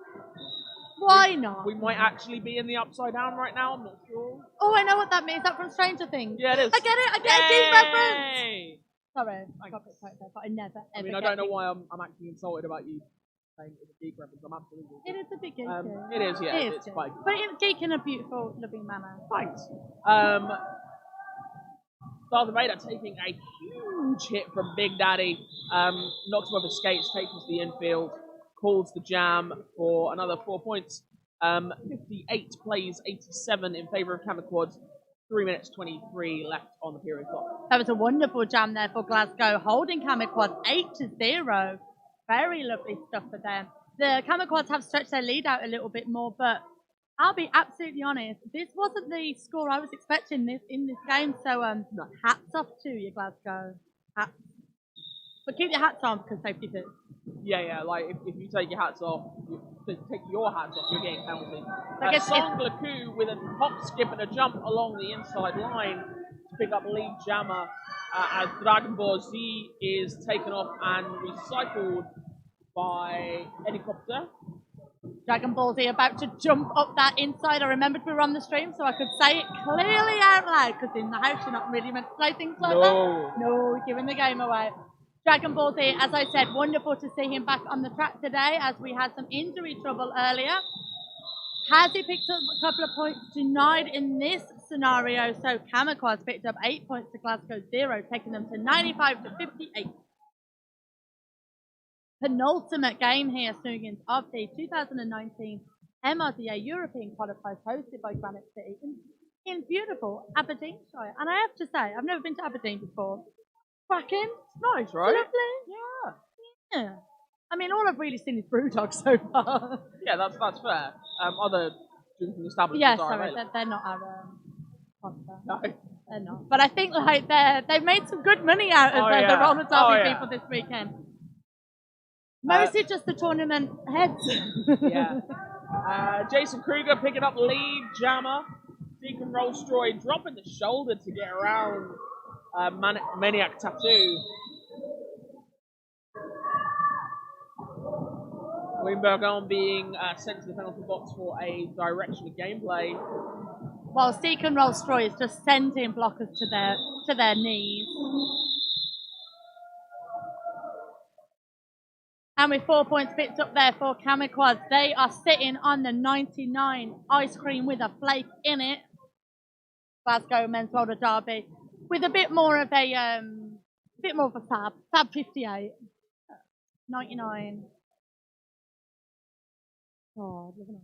B: Why not?
A: We might actually be in the upside down right now. I'm not sure.
B: Oh, I know what that means. Is that from Stranger Things?
A: Yeah, it is.
B: I get it. I get a geek reference. Sorry, I got a bit there, but I never ever.
A: I mean, I don't know why I'm actually insulted about you saying it's a geek reference. I'm absolutely.
B: It is a bit geeky.
A: It is, yeah.
B: It is
A: It's quite.
B: but geek in a beautiful, loving manner.
A: Thanks. Darth Vader taking a huge hit from Big Daddy. Knocks him off his skates, takes him to the infield, calls the jam for another 4 points. 58 plays 87 in favour of Kamaquads. 3 minutes 23 left on the period clock.
B: That was a wonderful jam there for Glasgow, holding Kamaquads 8-0. Very lovely stuff for them. The Kamaquads have stretched their lead out a little bit more, but I'll be absolutely honest, this wasn't the score I was expecting in this game, so
A: No.
B: hats off to you, Glasgow. Hats. But keep your hats on, because safety first.
A: Yeah, like if you take your hats off, take your hats off, you're getting penalty.
B: I guess
A: Song Laku with a hop, skip and a jump along the inside line to pick up lead jammer as Dragon Ball Z is taken off and recycled by helicopter.
B: Dragon Ball Z about to jump up that inside. I remembered we were on the stream, so I could say it clearly out loud, because in the house you're not really meant to play things like that. No, giving the game away. Dragon Ball Z, as I said, wonderful to see him back on the track today, as we had some injury trouble earlier. Has he picked up a couple of points? Denied in this scenario, so Kamaquads picked up 8 points to Glasgow 0, taking them to 95-58. Penultimate game here, Snoogans, of the 2019 MRDA European qualifiers hosted by Granite City in beautiful Aberdeenshire. And I have to say, I've never been to Aberdeen before. Cracking.
A: Nice, right?
B: Lovely. Yeah. I mean, all I've really seen is Brewdog so far.
A: Yeah, that's fair. Other drinking establishments
B: Yes,
A: are
B: sorry,
A: available.
B: they're not our sponsor.
A: No.
B: They're not. But I think like they've made some good money out of the roller derby people this weekend. Mostly just the tournament heads.
A: Yeah. Jason Kruger picking up lead jammer. Deacon Rollstroy dropping the shoulder to get around Maniac Tattoo. Wimberg on being sent to the penalty box for a direction of gameplay.
B: While Deacon Rollstroy is just sending blockers to their knees. And with 4 points picked up there for Kamaquads, they are sitting on the 99 ice cream with a flake in it. Glasgow men's roller derby with a bit more of a fab 58, 99. Oh, living on.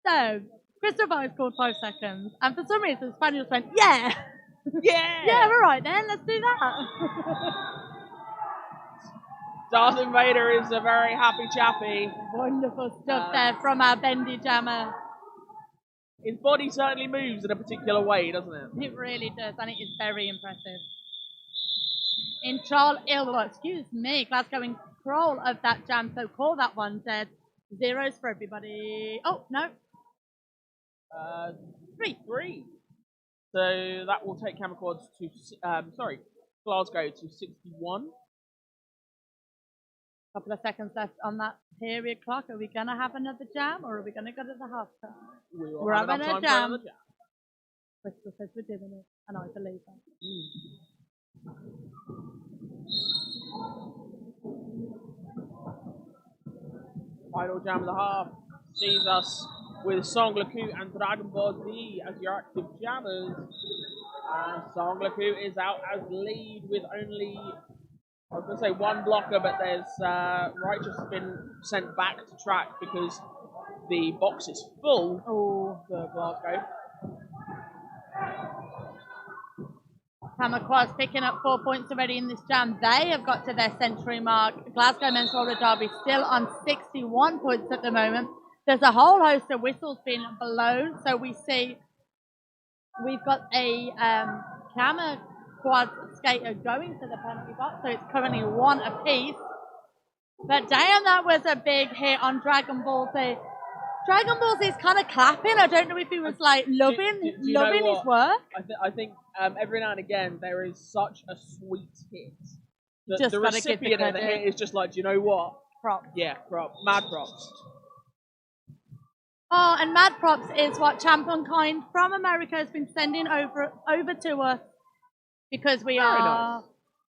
B: So Christopher scored 5 seconds, and for some reason Spaniels went, yeah. Yeah, all right then, let's do that.
A: Darth Vader is a very happy chappy.
B: Wonderful stuff there from our bendy jammer.
A: His body certainly moves in a particular way, doesn't it?
B: It really does, and it is very impressive. Glasgow in control of that jam, so call that one dead. Zeros for everybody. Oh, no. 3.
A: So that will take Kamaquads to, Glasgow to 61.
B: Couple of seconds left on that period clock. Are we going to have another jam, or are we going to go to the half time?
A: We're having a jam.
B: Crystal says we're doing it, and I believe that.
A: Final jam of the half sees us with Song Laku and Dragon Ball Z as your active jammers. And Song Laku is out as lead with only, I was going to say one blocker, but there's Righteous has been sent back to track because the box is full for Glasgow.
B: Kamaquads picking up 4 points already in this jam. They have got to their century mark. Glasgow men's roller derby still on 61 points at the moment. There's a whole host of whistles being blown. So we see we've got a Kamaquads skater going to the penalty box. So it's currently 1 apiece. But damn, that was a big hit on Dragon Ball Z. Dragon Ball Z is kind of clapping. I don't know if he was like loving his work.
A: I think every now and again there is such a sweet hit The
B: gotta give the
A: recipient of the
B: credit.
A: hit is just like, do you know what?
B: Props.
A: Yeah, mad props.
B: Oh, and mad props is what Championkind from America has been sending over to us because we
A: Very
B: are
A: nice.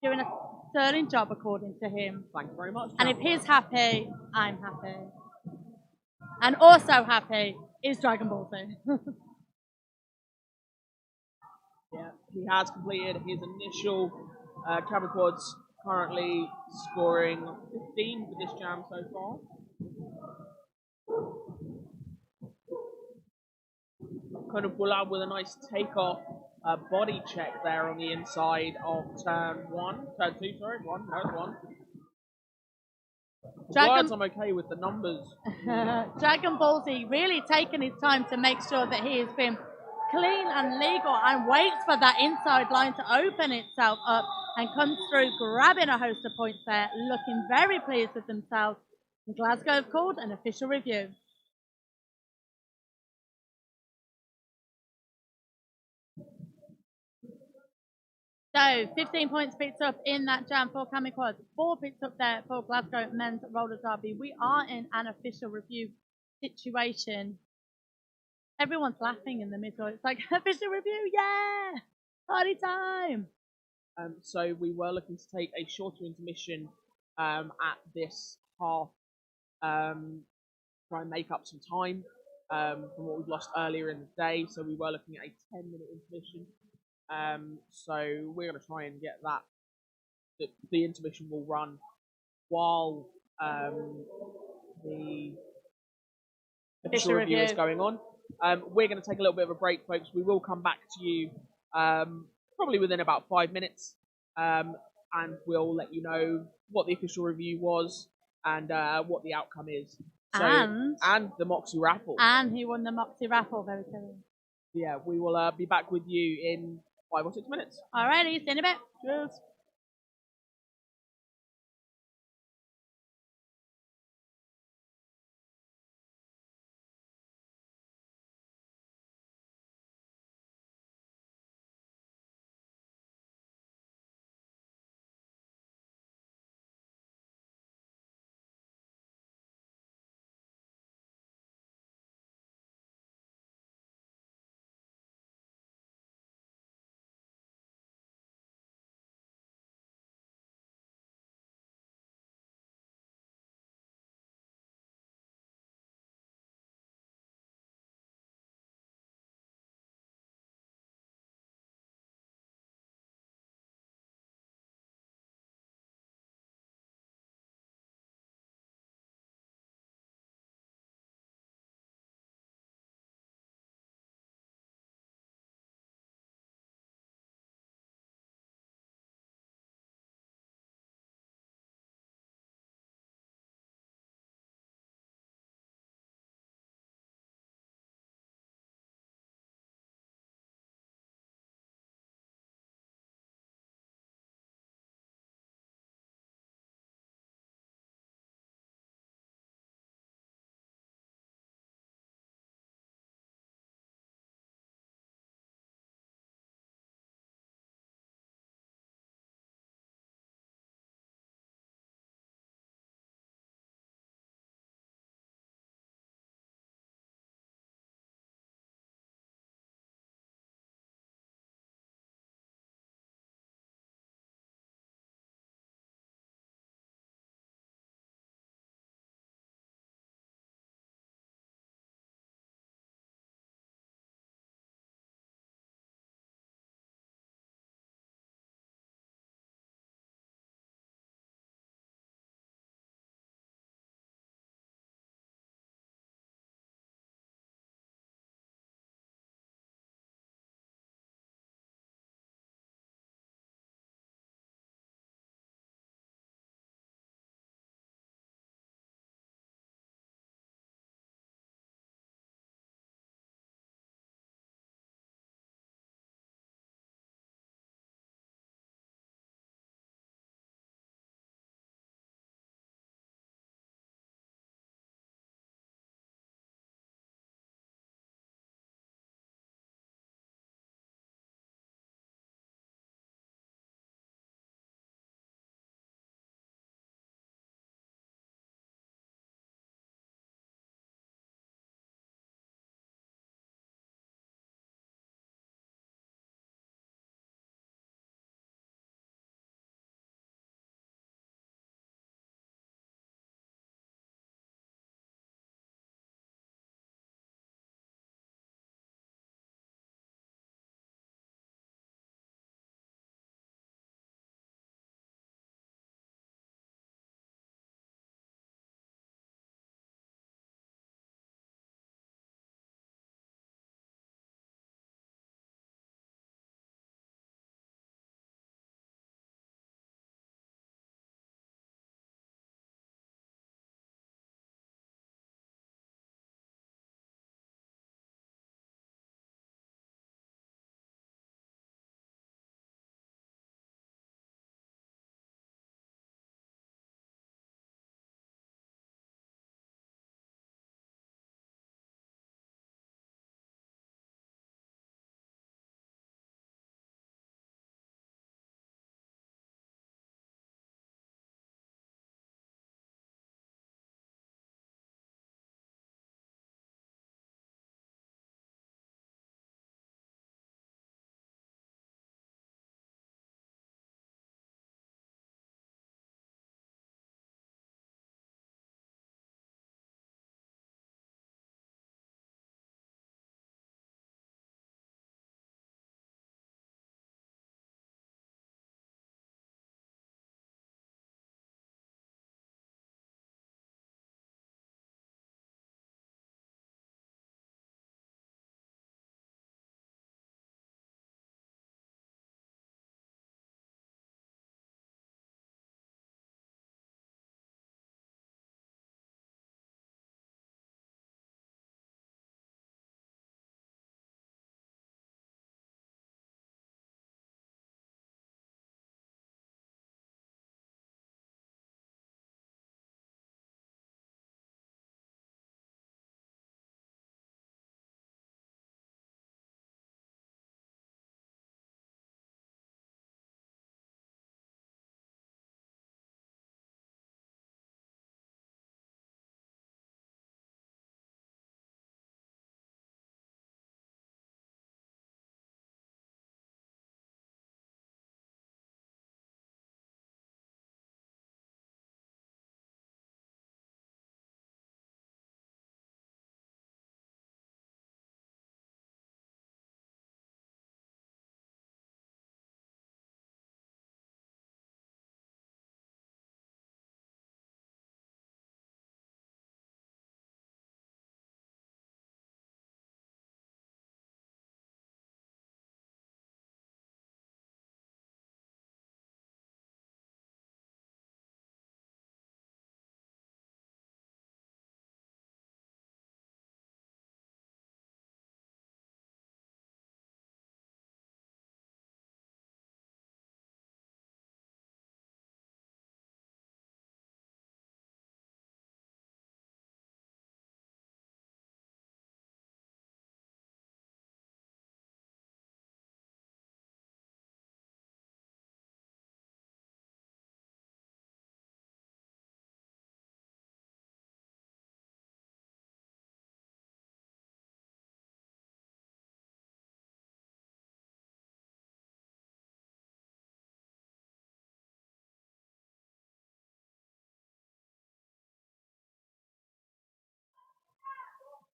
B: doing a sterling job according to him.
A: Thank you very much.
B: And if
A: Champion.
B: he's happy, I'm happy. And also happy is Dragon Ball Z.
A: Yeah, he has completed his initial cabin quads, currently scoring 15 for this jam so far. Kind of pull out with a nice takeoff body check there on the inside of turn 2, sorry, 1, no, 1. Words, I'm okay with the numbers.
B: Dragon Ball Z really taking his time to make sure that he has been clean and legal and waits for that inside line to open itself up and comes through grabbing a host of points there, looking very pleased with themselves. And Glasgow have called an official review. So 15 points picked up in that jam for Cammy Quads, 4 picked up there for Glasgow men's roller derby. We are in an official review situation. Everyone's laughing in the middle. It's like, official review, yeah! Party time!
A: So we were looking to take a shorter intermission at this half, try and make up some time from what we've lost earlier in the day. So we were looking at a 10-minute intermission. So we're going to try and get that. The intermission will run while the official review is going on. We're going to take a little bit of a break, folks. We will come back to you probably within about 5 minutes, and we'll let you know what the official review was and what the outcome is. So, and the Moxie raffle.
B: And he won the Moxie raffle very soon.
A: Yeah, we will be back with you in 5 or 6 minutes.
B: Alrighty, see you in a bit.
A: Cheers.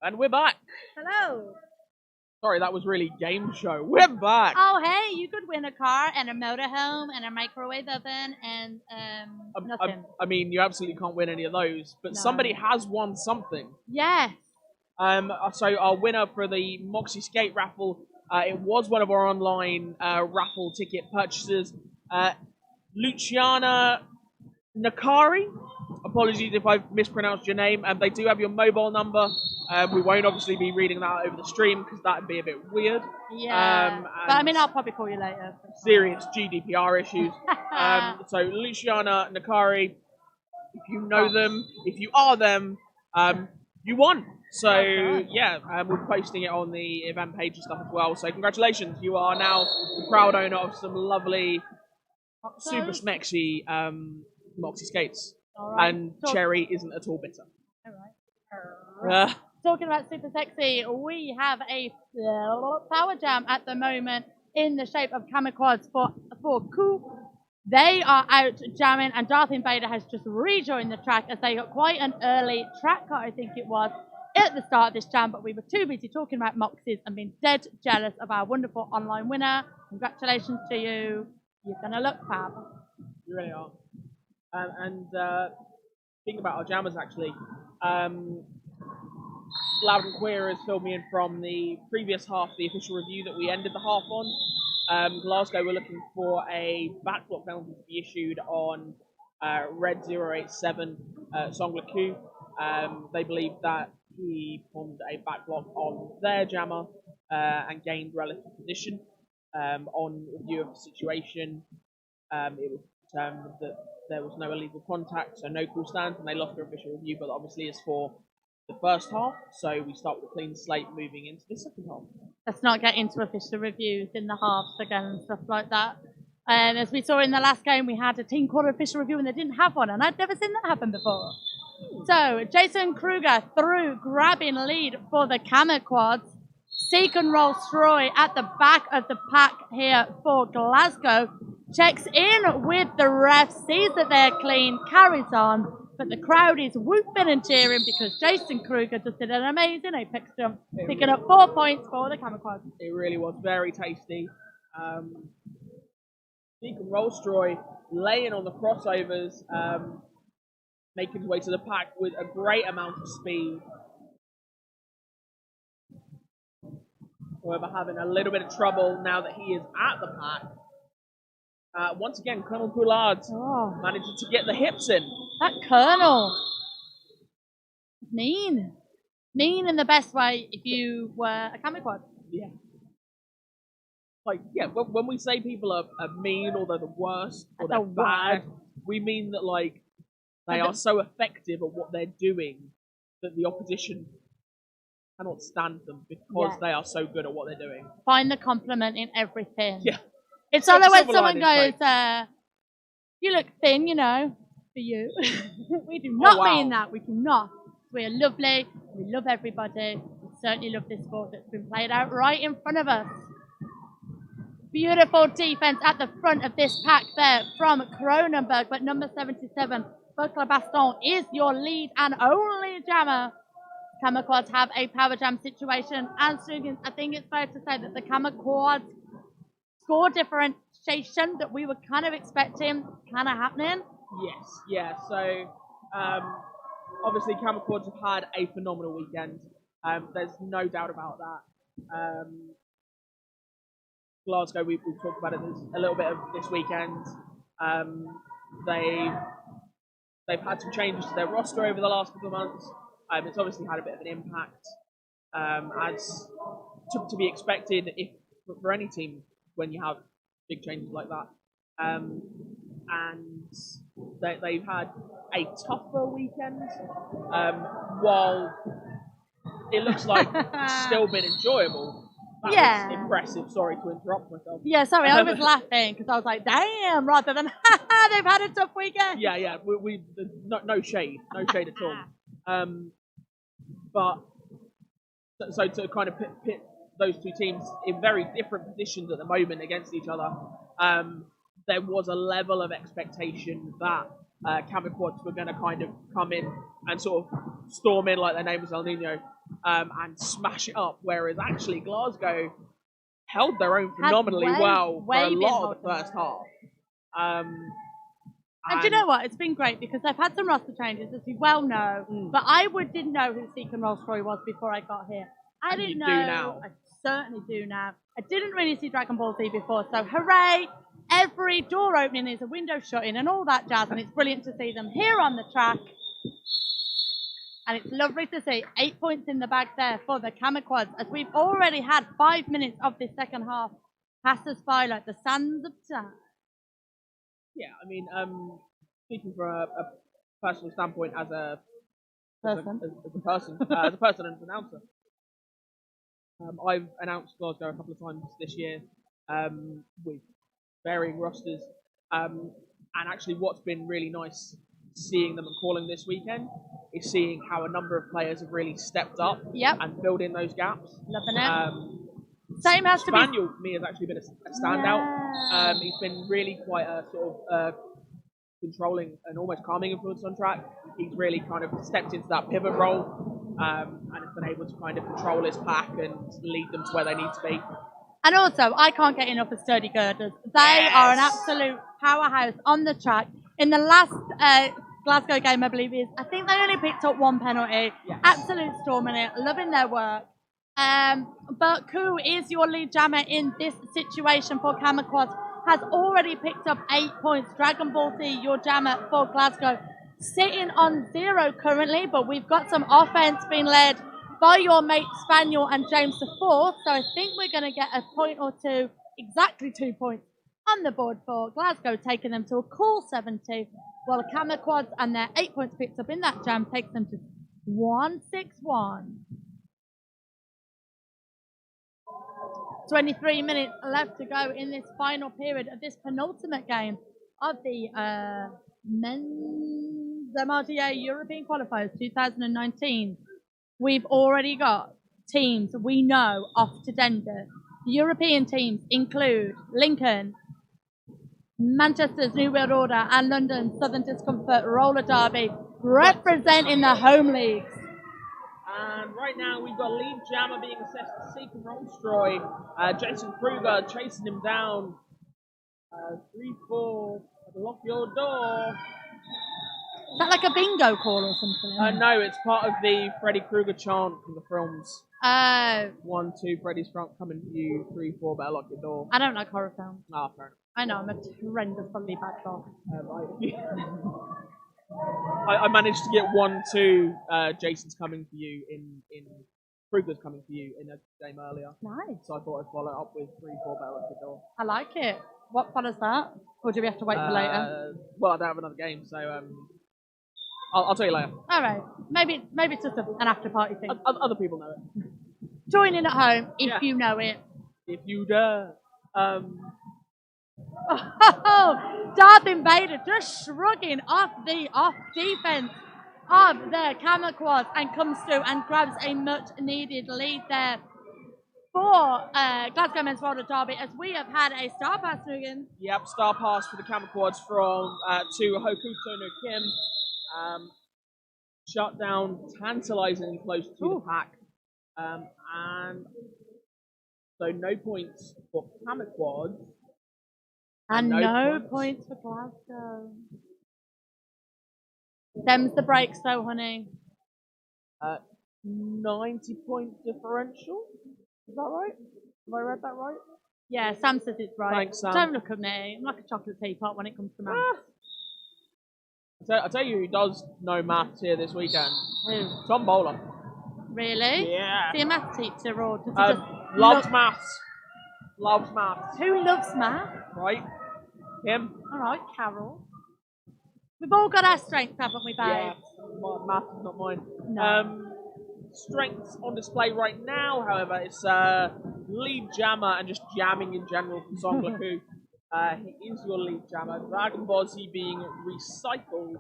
A: And we're back.
B: Hello.
A: Sorry, that was really game show. We're back.
B: Oh, hey, you could win a car and a motorhome and a microwave oven and nothing.
A: I mean, you absolutely can't win any of those, but somebody has won something.
B: Yes.
A: So our winner for the Moxie Skate raffle, it was one of our online raffle ticket purchases, Luciana Nakari. Apologies if I've mispronounced your name. They do have your mobile number. We won't obviously be reading that over the stream because that would be a bit weird.
B: Yeah. But I mean, I'll probably call you later.
A: Serious GDPR issues. So Luciana Nakari, if you know them, if you are them, you won. So yeah, we're posting it on the event page and stuff as well. So congratulations, you are now the proud owner of some lovely, super smexy Moxie skates.
B: Right.
A: And Cherry isn't at all bitter.
B: All right. Talking about super sexy, we have a power jam at the moment in the shape of Kamaquads for Coupe. They are out jamming, and Darth Invader has just rejoined the track as they got quite an early track cut, I think it was, at the start of this jam, but we were too busy talking about Moxies and being dead jealous of our wonderful online winner. Congratulations to you. You're going to look fab.
A: You really are. Thinking about our jammers, actually, Loud and Queer has filled me in from the previous half, the official review that we ended the half on. Glasgow were looking for a backblock penalty to be issued on Red 087 Song MEQ. They believe that he formed a backblock on their jammer and gained relative position. On review of the situation, it was determined that there was no illegal contact, so no call stands, and they lost their official review, but obviously it's for the first half, so we start with a clean slate moving into the second half.
B: Let's not get into official reviews in the halves again and stuff like that. And as we saw in the last game, we had a team called official review and they didn't have one, and I'd never seen that happen before. So Jason Kruger through, grabbing lead for the Kamaquads. Seek and Roll Stroy at the back of the pack here for Glasgow. Checks in with the ref, sees that they're clean, carries on, but the crowd is whooping and cheering because Jason Kruger just did an amazing apex jump, picking up 4 points for the Kamaquads.
A: It really was very tasty. Seek and Roll Stroy laying on the crossovers, making his way to the pack with a great amount of speed. However, having a little bit of trouble now that he is at the pack. Once again, Colonel Poulard managing to get the hips in.
B: That Colonel. Mean. Mean in the best way if you were a Kamaquad.
A: Yeah. Like, yeah, when we say people are mean or they're the worst or they're bad, we mean that, like, they are so effective at what they're doing that the opposition cannot stand them because they are so good at what they're doing.
B: Find the compliment in everything.
A: Yeah.
B: It's not like when someone goes, you look thin, you know, for you. We do not mean that. We do not. We are lovely. We love everybody. We certainly love this sport that's been played out right in front of us. Beautiful defense at the front of this pack there from Cronenberg, but number 77, Buckler Baston, is your lead and only jammer. Kamaquads have a power jam situation, and I think it's fair to say that the Kamaquads score differentiation that we were kind of expecting kind of happening.
A: Yes, yeah. So obviously Kamaquads have had a phenomenal weekend. There's no doubt about that. Glasgow, we've talked about it a little bit of this weekend. They've had some changes to their roster over the last couple of months. It's obviously had a bit of an impact, as to be expected if for any team when you have big changes like that. And they've had a tougher weekend, while it looks like it's still been enjoyable. That was impressive. Sorry to interrupt myself.
B: Yeah, sorry, I was laughing because I was like, damn, rather than, they've had a tough weekend.
A: Yeah, we no shade at all. But so to kind of pit those two teams in very different positions at the moment against each other, there was a level of expectation that Kamikaze were going to kind of come in and sort of storm in like their name was El Nino and smash it up, whereas actually Glasgow held their own phenomenally well for a lot of the first half.
B: And do you know what? It's been great because I've had some roster changes, as you well know, but I didn't know who Seacon Rolls-Roy was before I got here. I didn't know.
A: Do now.
B: I certainly do now. I didn't really see Dragon Ball Z before, so hooray! Every door opening is a window shutting and all that jazz, and it's brilliant to see them here on the track. And it's lovely to see 8 points in the bag there for the Kamikaze, as we've already had 5 minutes of this second half pass us by like the sands of time.
A: Yeah, I mean, speaking from a personal standpoint as a person and an announcer, I've announced Glasgow a couple of times this year with varying rosters, and actually what's been really nice seeing them and calling this weekend is seeing how a number of players have really stepped up and filled in those gaps.
B: Loving it. Same has to be.
A: Spaniel, for me, has actually been a standout. Yeah. He's been really quite a sort of controlling and almost calming influence on track. He's really kind of stepped into that pivot role and has been able to kind of control his pack and lead them to where they need to be.
B: And also, I can't get enough of Sturdy Girders. They are an absolute powerhouse on the track. In the last Glasgow game, I believe I think they only picked up 1 penalty. Yes. Absolute storm in it, loving their work. But who is your lead jammer in this situation for Kamikaze? Has already picked up 8 points. Dragon Ball Z, your jammer for Glasgow, sitting on 0 currently, but we've got some offense being led by your mate Spaniel and James IV. So I think we're going to get a point or two, exactly 2 points on the board for Glasgow, taking them to a cool 70, while Kamikaze and their 8 points picked up in that jam takes them to 161. 23 minutes left to go in this final period of this penultimate game of the men's MRDA European Qualifiers 2019. We've already got teams we know off to Denver. The European teams include Lincoln, Manchester's New World Order, and London Southern Discomfort Roller Derby, representing the home leagues.
A: And right now we've got lead jammer being assessed to Seacon Rolls-Roy. Jason Kruger chasing him down. 3-4, lock your door.
B: Is that like a bingo call or something?
A: No, it's part of the Freddy Krueger chant from the films. 1, 2, Freddy's front coming for you. 3-4, better lock your door.
B: I don't like horror films.
A: Ah, fair enough.
B: I know, I'm a tremendously bad dog.
A: I managed to get 1, 2. Jason's coming for you in Kruger's coming for you in a game earlier.
B: Nice.
A: So I thought I'd follow up with 3-4, better lock your door.
B: I like it. What follows that? Or do we have to wait for later?
A: Well, I don't have another game, so I'll tell you later.
B: All right. Maybe it's just an after party thing.
A: Other people know it.
B: Join in at home if you know it.
A: If you dare.
B: Darth Invader just shrugging off the defense of the Kamikaze and comes through and grabs a much needed lead there for Glasgow Men's Roller Derby, as we have had a star pass, Nugan.
A: Yep, star pass for the Kamikaze from to Hokuto no Kim. Shut down, tantalisingly close to the pack. And so no points for Kamikaze.
B: And no points for Glasgow. Them's the breaks though, honey.
A: 90-point differential? Is that right? Have I read that right?
B: Yeah, Sam says it's right.
A: Thanks, Sam.
B: Don't look at me. I'm like a chocolate teapot when it comes to maths.
A: I'll tell you who does know maths here this weekend.
B: Who?
A: Tom Bowler.
B: Really?
A: Yeah.
B: Is he a maths teacher or does he just
A: loves maths. Loves maths.
B: Who loves maths?
A: Right. Him.
B: All right, Carol. We've all got our strengths, haven't we, babe?
A: Yeah. Maths is not mine.
B: No.
A: Strengths on display right now, however, it's lead jammer and just jamming in general from Song Laku. He is your lead jammer. Dragon Ball Z being recycled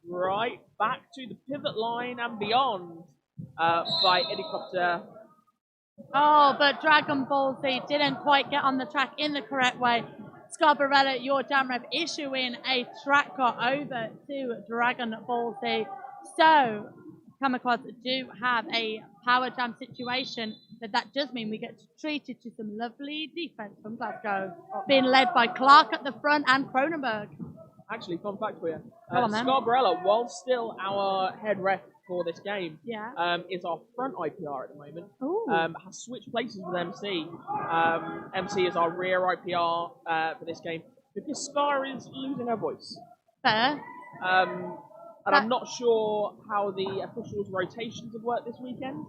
A: right back to the pivot line and beyond by Helicopter.
B: Oh, but Dragon Ball Z didn't quite get on the track in the correct way. Scarbarella, your jam rep, issuing a track cut over to Dragon Ball Z. So, Kamikaze do have a power jam situation, but that does mean we get treated to some lovely defense from Glasgow, being led by Clark at the front and Cronenberg.
A: Actually, fun fact for you.
B: Go on, then.
A: Scarbarella, while still our head ref for this game,
B: Yeah.
A: is our front IPR at the moment.
B: Ooh.
A: Has switched places with MC. MC is our rear IPR for this game because Scar is losing her voice.
B: Fair.
A: And I'm not sure how the officials' rotations have worked this weekend,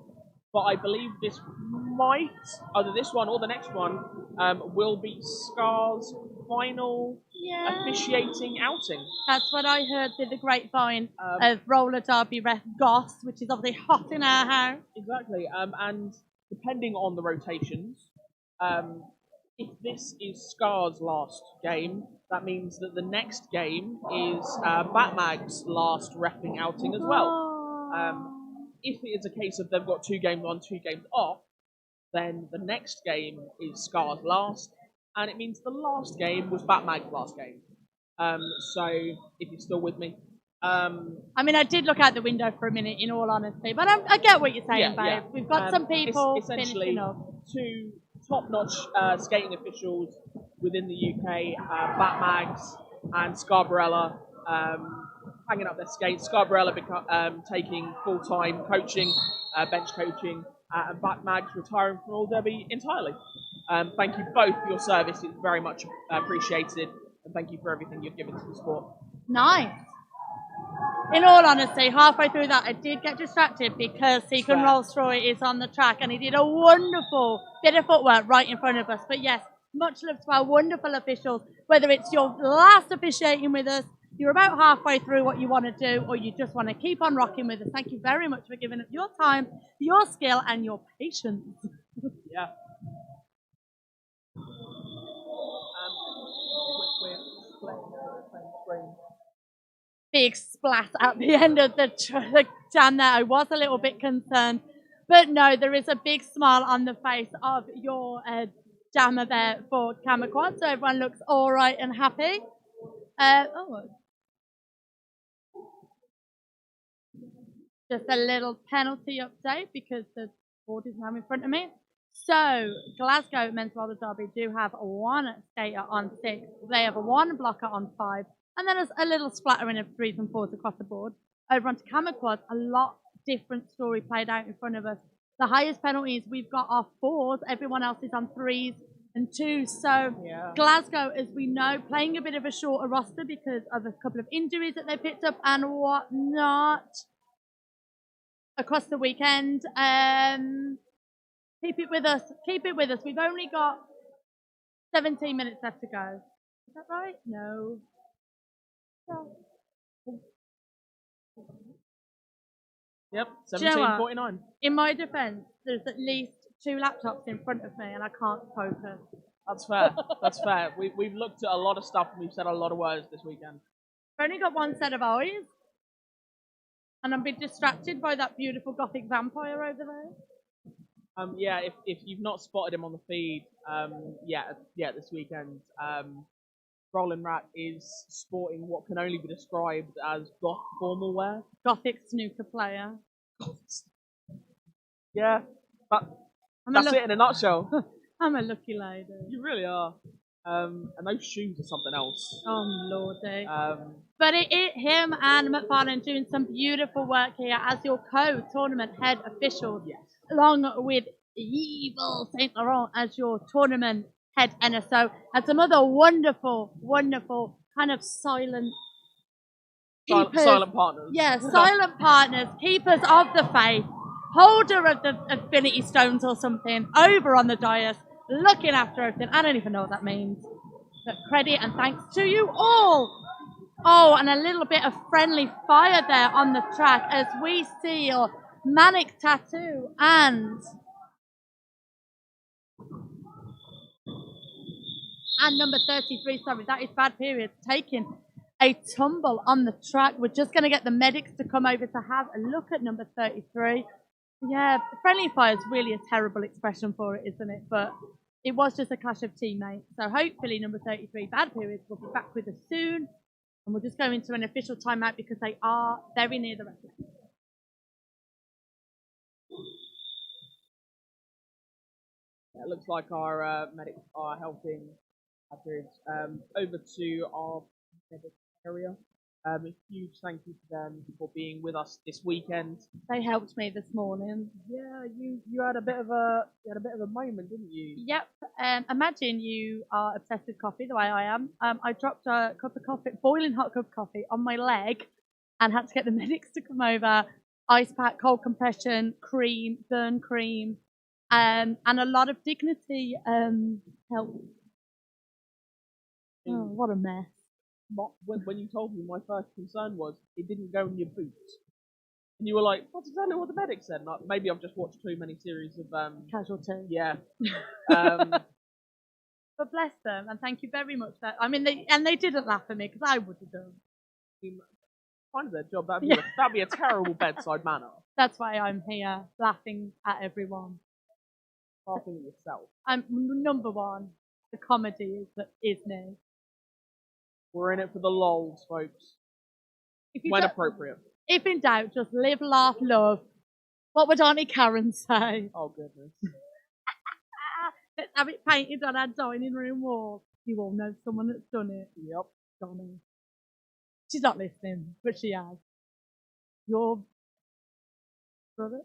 A: but I believe this might, either this one or the next one, will be Scar's final officiating outing.
B: That's what I heard through the grapevine of roller derby ref Goss, which is obviously hot in our house.
A: Exactly. And depending on the rotations, if this is Scar's last game, that means that the next game is Batmag's last reffing outing as well. If it is a case of they've got 2 games on, 2 games off, then the next game is Scar's last, and it means the last game was Batmag's last game. So, if you're still with me.
B: I mean, I did look out the window for a minute, in all honesty, but I get what you're saying, babe.
A: Yeah.
B: We've got some people
A: essentially
B: finishing up.
A: 2 top-notch skating officials within the UK, Batmags and Scarbarella, hanging up their skates. Scarbarella taking full-time coaching, bench coaching, and Batmags retiring from Roller Derby entirely. Thank you both for your service. It's very much appreciated, and thank you for everything you've given to the sport.
B: Nice. In all honesty, halfway through that, I did get distracted because Seacon Rolls-Royce is on the track and he did a wonderful bit of footwork right in front of us. But yes, much love to our wonderful officials, whether it's your last officiating with us, you're about halfway through what you want to do, or you just want to keep on rocking with us. Thank you very much for giving up your time, your skill, and your patience.
A: Yeah.
B: Big splat at the end of the jam there. I was a little bit concerned. But no, there is a big smile on the face of your jammer there for Kamikaze. So everyone looks all right and happy. Just a little penalty update because the board is now in front of me. So, Glasgow Men's Roller Derby do have 1 skater on 6. They have 1 blocker on 5. And then there's a little splattering of 3s and 4s across the board. Over onto Kamikaze, a lot different story played out in front of us. The highest penalties we've got are 4s. Everyone else is on 3s and 2s. So, Glasgow, as we know, playing a bit of a shorter roster because of a couple of injuries that they picked up and whatnot across the weekend. Keep it with us. Keep it with us. We've only got 17 minutes left to go. Is that right? No.
A: Yep, 17:49.
B: In my defence, there's at least 2 laptops in front of me and I can't focus.
A: That's fair. That's fair. We've looked at a lot of stuff and we've said a lot of words this weekend.
B: I've only got 1 set of eyes. And I'm a bit distracted by that beautiful gothic vampire over there.
A: Yeah, if you've not spotted him on the feed, this weekend, Roland Rat is sporting what can only be described as goth formal wear.
B: Gothic snooker player.
A: Yeah, that's it in a nutshell.
B: I'm a lucky lady.
A: You really are. And those shoes are something else.
B: Oh, lordy. But him and McFarlane doing some beautiful work here as your co-tournament head officials.
A: Yes.
B: Along with Evil Saint Laurent as your tournament head NSO, and some other wonderful, wonderful kind of silent
A: partners.
B: Yeah, silent partners, keepers of the faith, holder of the Infinity Stones or something, over on the dais, looking after everything. I don't even know what that means. But credit and thanks to you all. Oh, and a little bit of friendly fire there on the track as we seal Manic Tattoo and number 33, sorry, that is Bad Period, taking a tumble on the track. We're just going to get the medics to come over to have a look at number 33. Yeah, friendly fire is really a terrible expression for it, isn't it? But it was just a clash of teammates. So hopefully number 33, Bad Periods, will be back with us soon. And we'll just go into an official timeout because they are very near the record.
A: Yeah, it looks like our medics are helping Bad Periods over to our medic area. A huge thank you to them for being with us this weekend.
B: They helped me this morning.
A: Yeah, you had a bit of a moment, didn't you?
B: Yep. Imagine you are obsessed with coffee the way I am. I dropped a cup of coffee, boiling hot cup of coffee, on my leg, and had to get the medics to come over. Ice pack, cold compression, cream, burn cream, and a lot of dignity help. Oh, what a mess.
A: When you told me, my first concern was it didn't go in your boots. And you were like, "What's exactly what the medic said?" Like, maybe I've just watched too many series of
B: Casualty.
A: Yeah.
B: But bless them, and thank you very much. They didn't laugh at me because I would have done.
A: Kind of their job. That'd be a terrible bedside manner.
B: That's why I'm here, laughing at everyone.
A: Laughing at yourself.
B: I'm number one. The comedy is me.
A: We're in it for the lols, folks. When appropriate.
B: If in doubt, just live, laugh, love. What would Auntie Karen say?
A: Oh, goodness.
B: Let's have it painted on our dining room wall. You all know someone that's done it.
A: Yep.
B: Donnie. She's not listening, but she has. Your brother?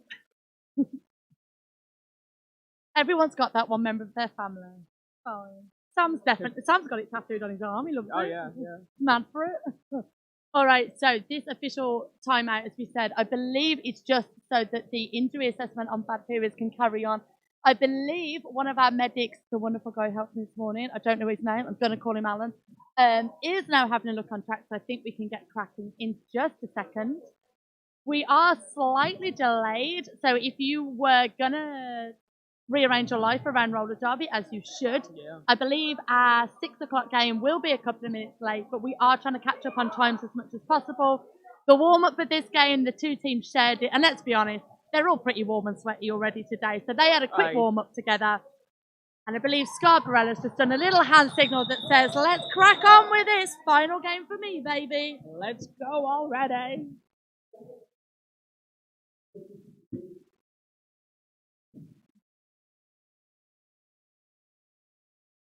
B: Everyone's got that one member of their family. Oh, Sam's got it tattooed on his arm. He loves it.
A: Oh, yeah.
B: Mad for it. All right, so this official timeout, as we said, I believe it's just so that the injury assessment on Bad Periods can carry on. I believe one of our medics, the wonderful guy who helped me this morning, I don't know his name, I'm going to call him Alan, is now having a look on track, so I think we can get cracking in just a second. We are slightly delayed, so if you were going to rearrange your life around roller derby, as you should, I believe our 6 o'clock game will be a couple of minutes late, but we are trying to catch up on times as much as possible. The warm-up for this game, the two teams shared it, and let's be honest, they're all pretty warm and sweaty already today, so they had a quick warm-up together. And I believe Scarparella's just done a little hand signal that says, let's crack on with this. Final game for me, baby.
A: Let's go already.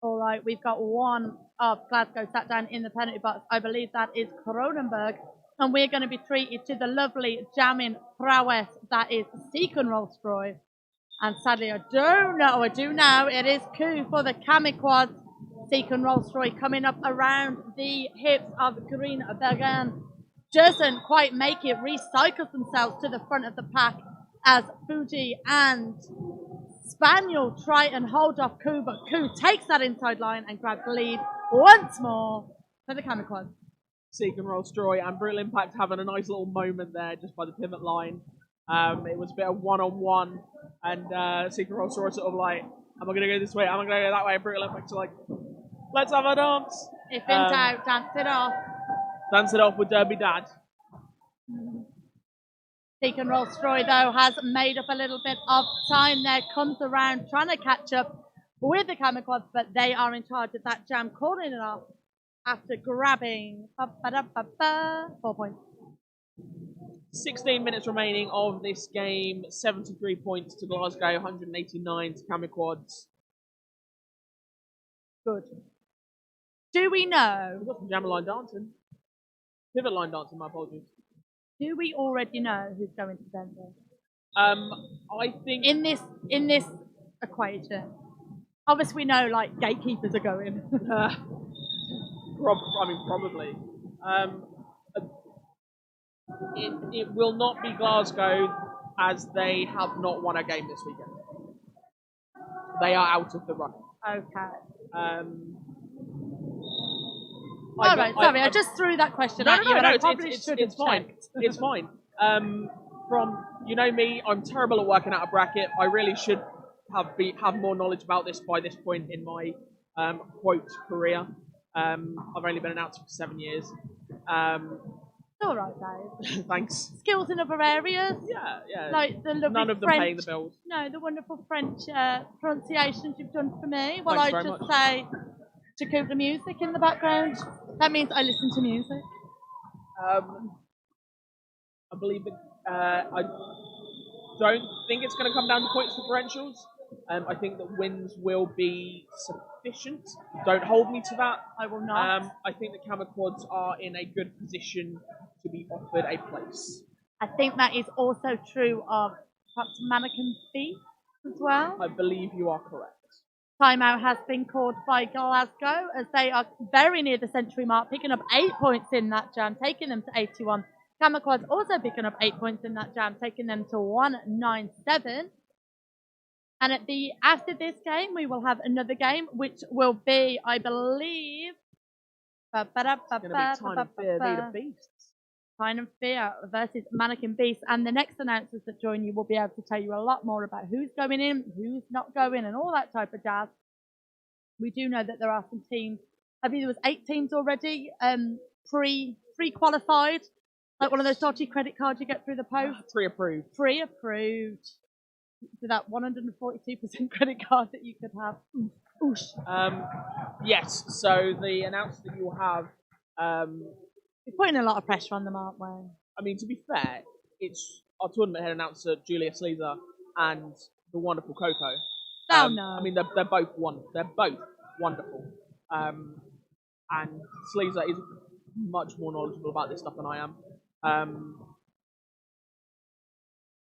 B: All right, we've got one of Glasgow sat down in the penalty box. I believe that is Cronenberg. And we're going to be treated to the lovely jamming prowess that is Seacon Rollstroy. And sadly, I do now, it is coup for the Kamiquads. Seacon Rollstroy coming up around the hips of Green Bergen. Doesn't quite make it, recycles themselves to the front of the pack as Fuji and Spaniel try and hold off Coup, but Coup takes that inside line and grabs the lead once more for the Kamiquads.
A: Seek and Rollstroy and Brutal Impact having a nice little moment there just by the pivot line. It was a bit of one-on-one, and Seek and Rollstroy sort of like, am I going to go this way? Am I going to go that way? Brutal Impact's like, let's have a dance.
B: If in doubt, dance it off.
A: Dance it off with Derby Dad.
B: Seek and Rollstroy, though, has made up a little bit of time there, comes around trying to catch up with the Kamiquads, but they are in charge of that jam, calling it off after grabbing 4 points.
A: 16 minutes remaining of this game, 73 points to Glasgow, 189 to Kamiquads.
B: Good. Do we know?
A: We've got some jammer line dancing. Pivot line dancing, my apologies.
B: Do we already know who's going to Denver?
A: I think
B: in this equation, obviously we know like gatekeepers are going.
A: Probably. It will not be Glasgow, as they have not won a game this weekend. They are out of the run.
B: Okay. Sorry, I just threw that question at you, and I probably should have checked.
A: It's fine. From you know me, I'm terrible at working out a bracket. I really should have more knowledge about this by this point in my quote career. I've only been announced for 7 years.
B: It's all right, Dave.
A: Thanks.
B: Skills in other areas,
A: Yeah.
B: like the lovely
A: None of them
B: French,
A: paying the bills.
B: No, the wonderful French pronunciations you've done for me. Well,
A: Thanks
B: I
A: very
B: just
A: much.
B: say to keep the music in the background. That means I listen to music.
A: I believe that I don't think it's going to come down to points differentials. I think that wins will be sufficient. Don't hold me to that.
B: I will not.
A: I think the Camaquads are in a good position to be offered a place.
B: I think that is also true of perhaps Mannequin Beast as well.
A: I believe you are correct.
B: Timeout has been called by Glasgow as they are very near the century mark, picking up 8 points in that jam, taking them to 81. Camaquads also picking up 8 points in that jam, taking them to 197. And after this game, we will have another game, which will be, I believe,
A: It's going to be Time and Fear, the Beasts.
B: Time and Fear versus Mannequin Beast. And the next announcers that join you will be able to tell you a lot more about who's going in, who's not going, and all that type of jazz. We do know that there are some teams. I think there was 8 teams already pre-qualified. Like one of those dodgy credit cards you get through the post.
A: Pre-approved.
B: Pre-approved. To that 142% credit card that you could have. Oosh.
A: Yes, so the announcer that you will have...
B: We're putting a lot of pressure on them, aren't we?
A: I mean, to be fair, it's our tournament head announcer, Julia Sleazer, and the wonderful Coco.
B: Oh, no.
A: I mean, they're both wonderful. And Sleazer is much more knowledgeable about this stuff than I am.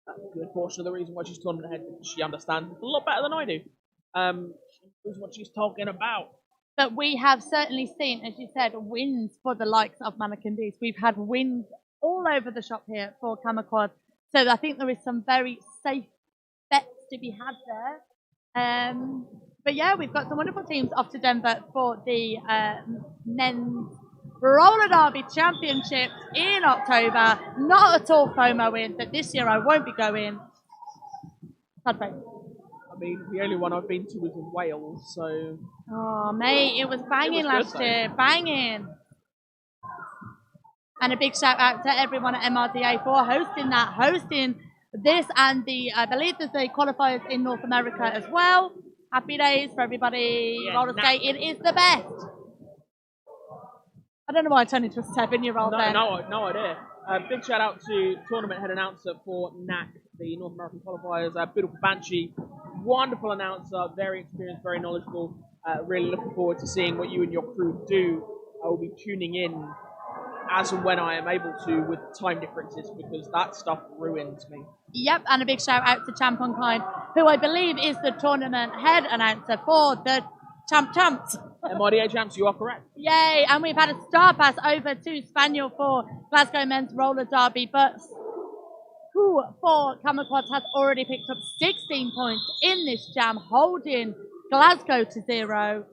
A: That's a good portion of the reason why she's tournament head. She understands a lot better than I do. She knows what she's talking about.
B: But we have certainly seen, as you said, wins for the likes of Mannequin Beast. We've had wins all over the shop here for Camaquad. So I think there is some very safe bets to be had there. But yeah, we've got some wonderful teams off to Denver for the men's roller derby championships in October. Not at all FOMO in, but this year I won't be going. Sad face.
A: I mean, the only one I've been to was in Wales, so...
B: Oh, mate, it was banging last year. Banging. And a big shout out to everyone at MRDA for hosting this and I believe there's the qualifiers in North America as well. Happy days for everybody.
A: Yeah,
B: Roller skate, it is the best. I don't know why I turned into a 7-year-old then.
A: No idea. Big shout out to tournament head announcer for NAC, the North American qualifiers, beautiful Banshee. Wonderful announcer, very experienced, very knowledgeable. Really looking forward to seeing what you and your crew do. I will be tuning in as and when I am able to with time differences because that stuff ruins me.
B: Yep, and a big shout out to Champonkind, who I believe is the tournament head announcer for the Champs.
A: MRDA Champs, you are correct.
B: Yay, and we've had a star pass over to Spaniel for Glasgow Men's Roller Derby, but who for Camaquads has already picked up 16 points in this jam, holding Glasgow to 0.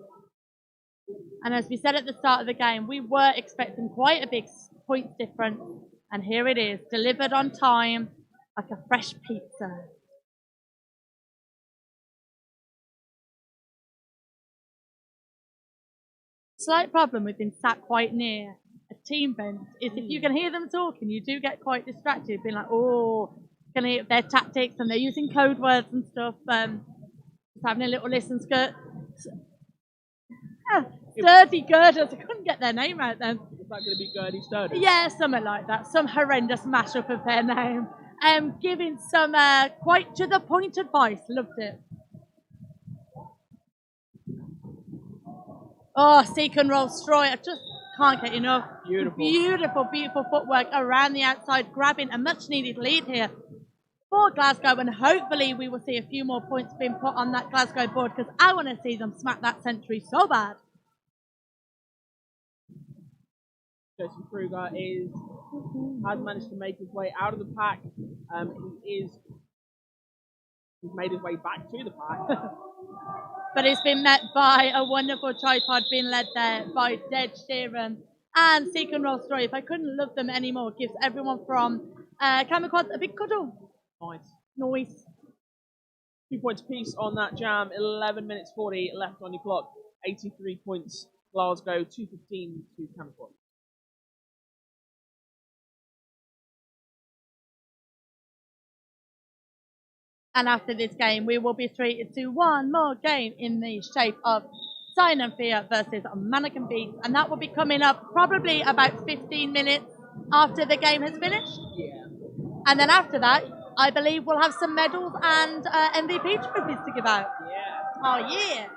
B: And as we said at the start of the game, we were expecting quite a big points difference, and here it is, delivered on time like a fresh pizza. Slight problem with being sat quite near a team bench is if you can hear them talking, you do get quite distracted, being like, oh, can hear their tactics and they're using code words and stuff. Just having a little listen. Sturdy Girders, I couldn't get their name out then.
A: Is that going to be Gurdy Sturdy?
B: Yeah, something like that. Some horrendous mashup of their name. Giving some quite to the point advice. Loved it. Oh, seek and roll Stroy. I just can't get enough.
A: Beautiful.
B: Beautiful footwork around the outside, grabbing a much needed lead here for Glasgow. And hopefully we will see a few more points being put on that Glasgow board because I want to see them smack that century so bad.
A: Jason Kruger has managed to make his way out of the pack. He's made his way back to the pack.
B: But it's been met by a wonderful tripod being led there by Dead Sheeran and Seek and Roll Story. If I couldn't love them anymore, gives everyone from Camaquads a big cuddle. Nice.
A: 2 points apiece on that jam. 11 minutes 40 left on your clock. 83 points Glasgow, 215 to Camaquads.
B: And after this game, we will be treated to one more game in the shape of Sign and Fear versus Mannequin Beats. And that will be coming up probably about 15 minutes after the game has finished.
A: Yeah.
B: And then after that, I believe we'll have some medals and MVP trophies to give out.
A: Yeah.
B: Oh, yeah.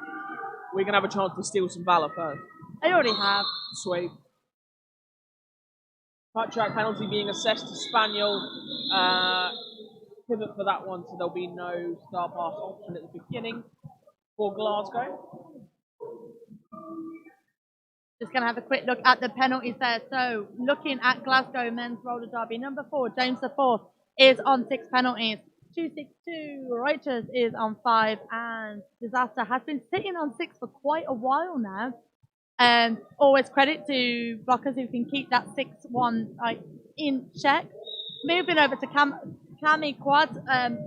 A: We're going to have a chance to steal some Valor first.
B: I already have.
A: Sweet. Cut track penalty being assessed to Spaniel. Pivot for that one, so there'll be no star pass option at the beginning for Glasgow.
B: Just going to have a quick look at the penalties there. So, looking at Glasgow men's roller derby, number 4, James IV, is on 6 penalties. 262, Reuters is on 5, and Disaster has been sitting on 6 for quite a while now. Always credit to blockers who can keep that 6-1 in check. Moving over to Cami Quad,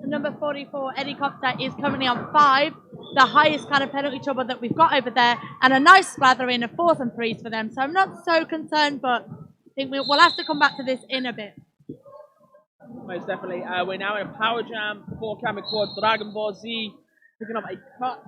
B: number 44, Eddie Copter, is currently on 5, the highest kind of penalty trouble that we've got over there, and a nice splattering of 4s and 3s for them. So I'm not so concerned, but I think we'll have to come back to this in a bit.
A: Most definitely. We're now in a power jam for Cami Quad. Dragon Ball Z picking up a cut.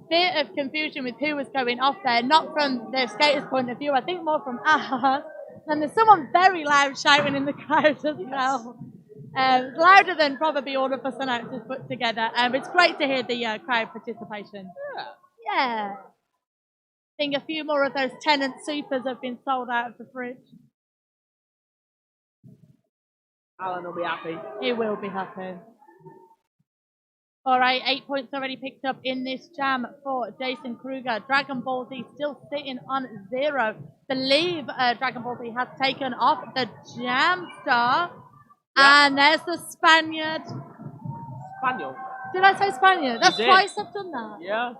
B: Bit of confusion with who was going off there, not from the skaters' point of view, I think more from ours. And there's someone very loud shouting in the crowd as well. Louder than probably all of us announcers put together. It's great to hear the crowd participation. Yeah. I think a few more of those Tenant Supers have been sold out of the fridge.
A: Alan will be happy.
B: He will be happy. All right, 8 points already picked up in this jam for Jason Kruger. Dragon Ball Z still sitting on 0. Believe Dragon Ball Z has taken off the jam star. Yep. And there's the Spaniard.
A: Spaniel.
B: Did I say Spaniard? That's twice I've done that.
A: Yeah.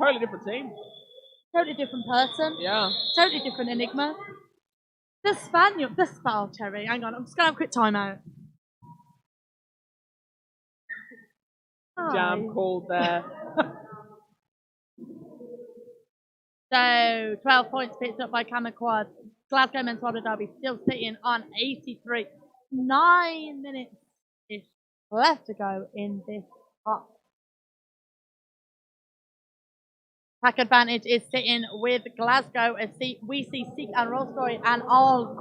A: Totally different team.
B: Totally different person.
A: Yeah.
B: Totally different enigma. The Spaniel. Cherry. Hang on, I'm just going to have a quick timeout.
A: Jam called there.
B: So 12 points picked up by Cami Quad. Glasgow men's roller derby still sitting on 83. 9 minutes ish left to go in this half. Pack advantage is sitting with Glasgow as we see Seek and Rolls-Royce and all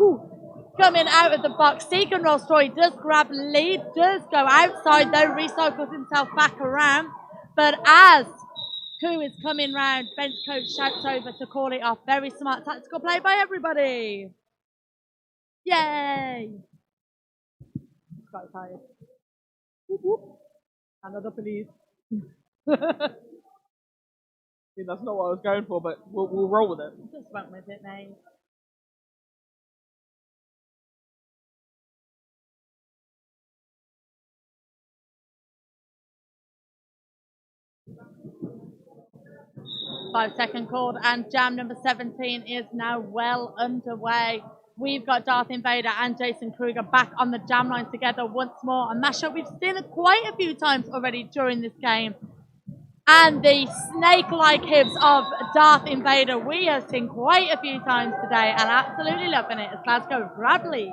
B: coming out of the box. Seek and Rolls-Royce does grab lead, does go outside though, recycles himself back around. But as Ku is coming round, bench coach shouts over to call it off. Very smart tactical play by everybody. Yay! Quite tired. Whoop, whoop. Another please.
A: I mean, that's not what I was going for, but we'll roll with it.
B: Just went with it, mate. Five-second called, and jam number 17 is now well underway. We've got Darth Invader and Jason Kruger back on the jam line together once more. A mashup we've seen it quite a few times already during this game. And the snake-like hips of Darth Invader we have seen quite a few times today, and absolutely loving it as Glasgow grab lead.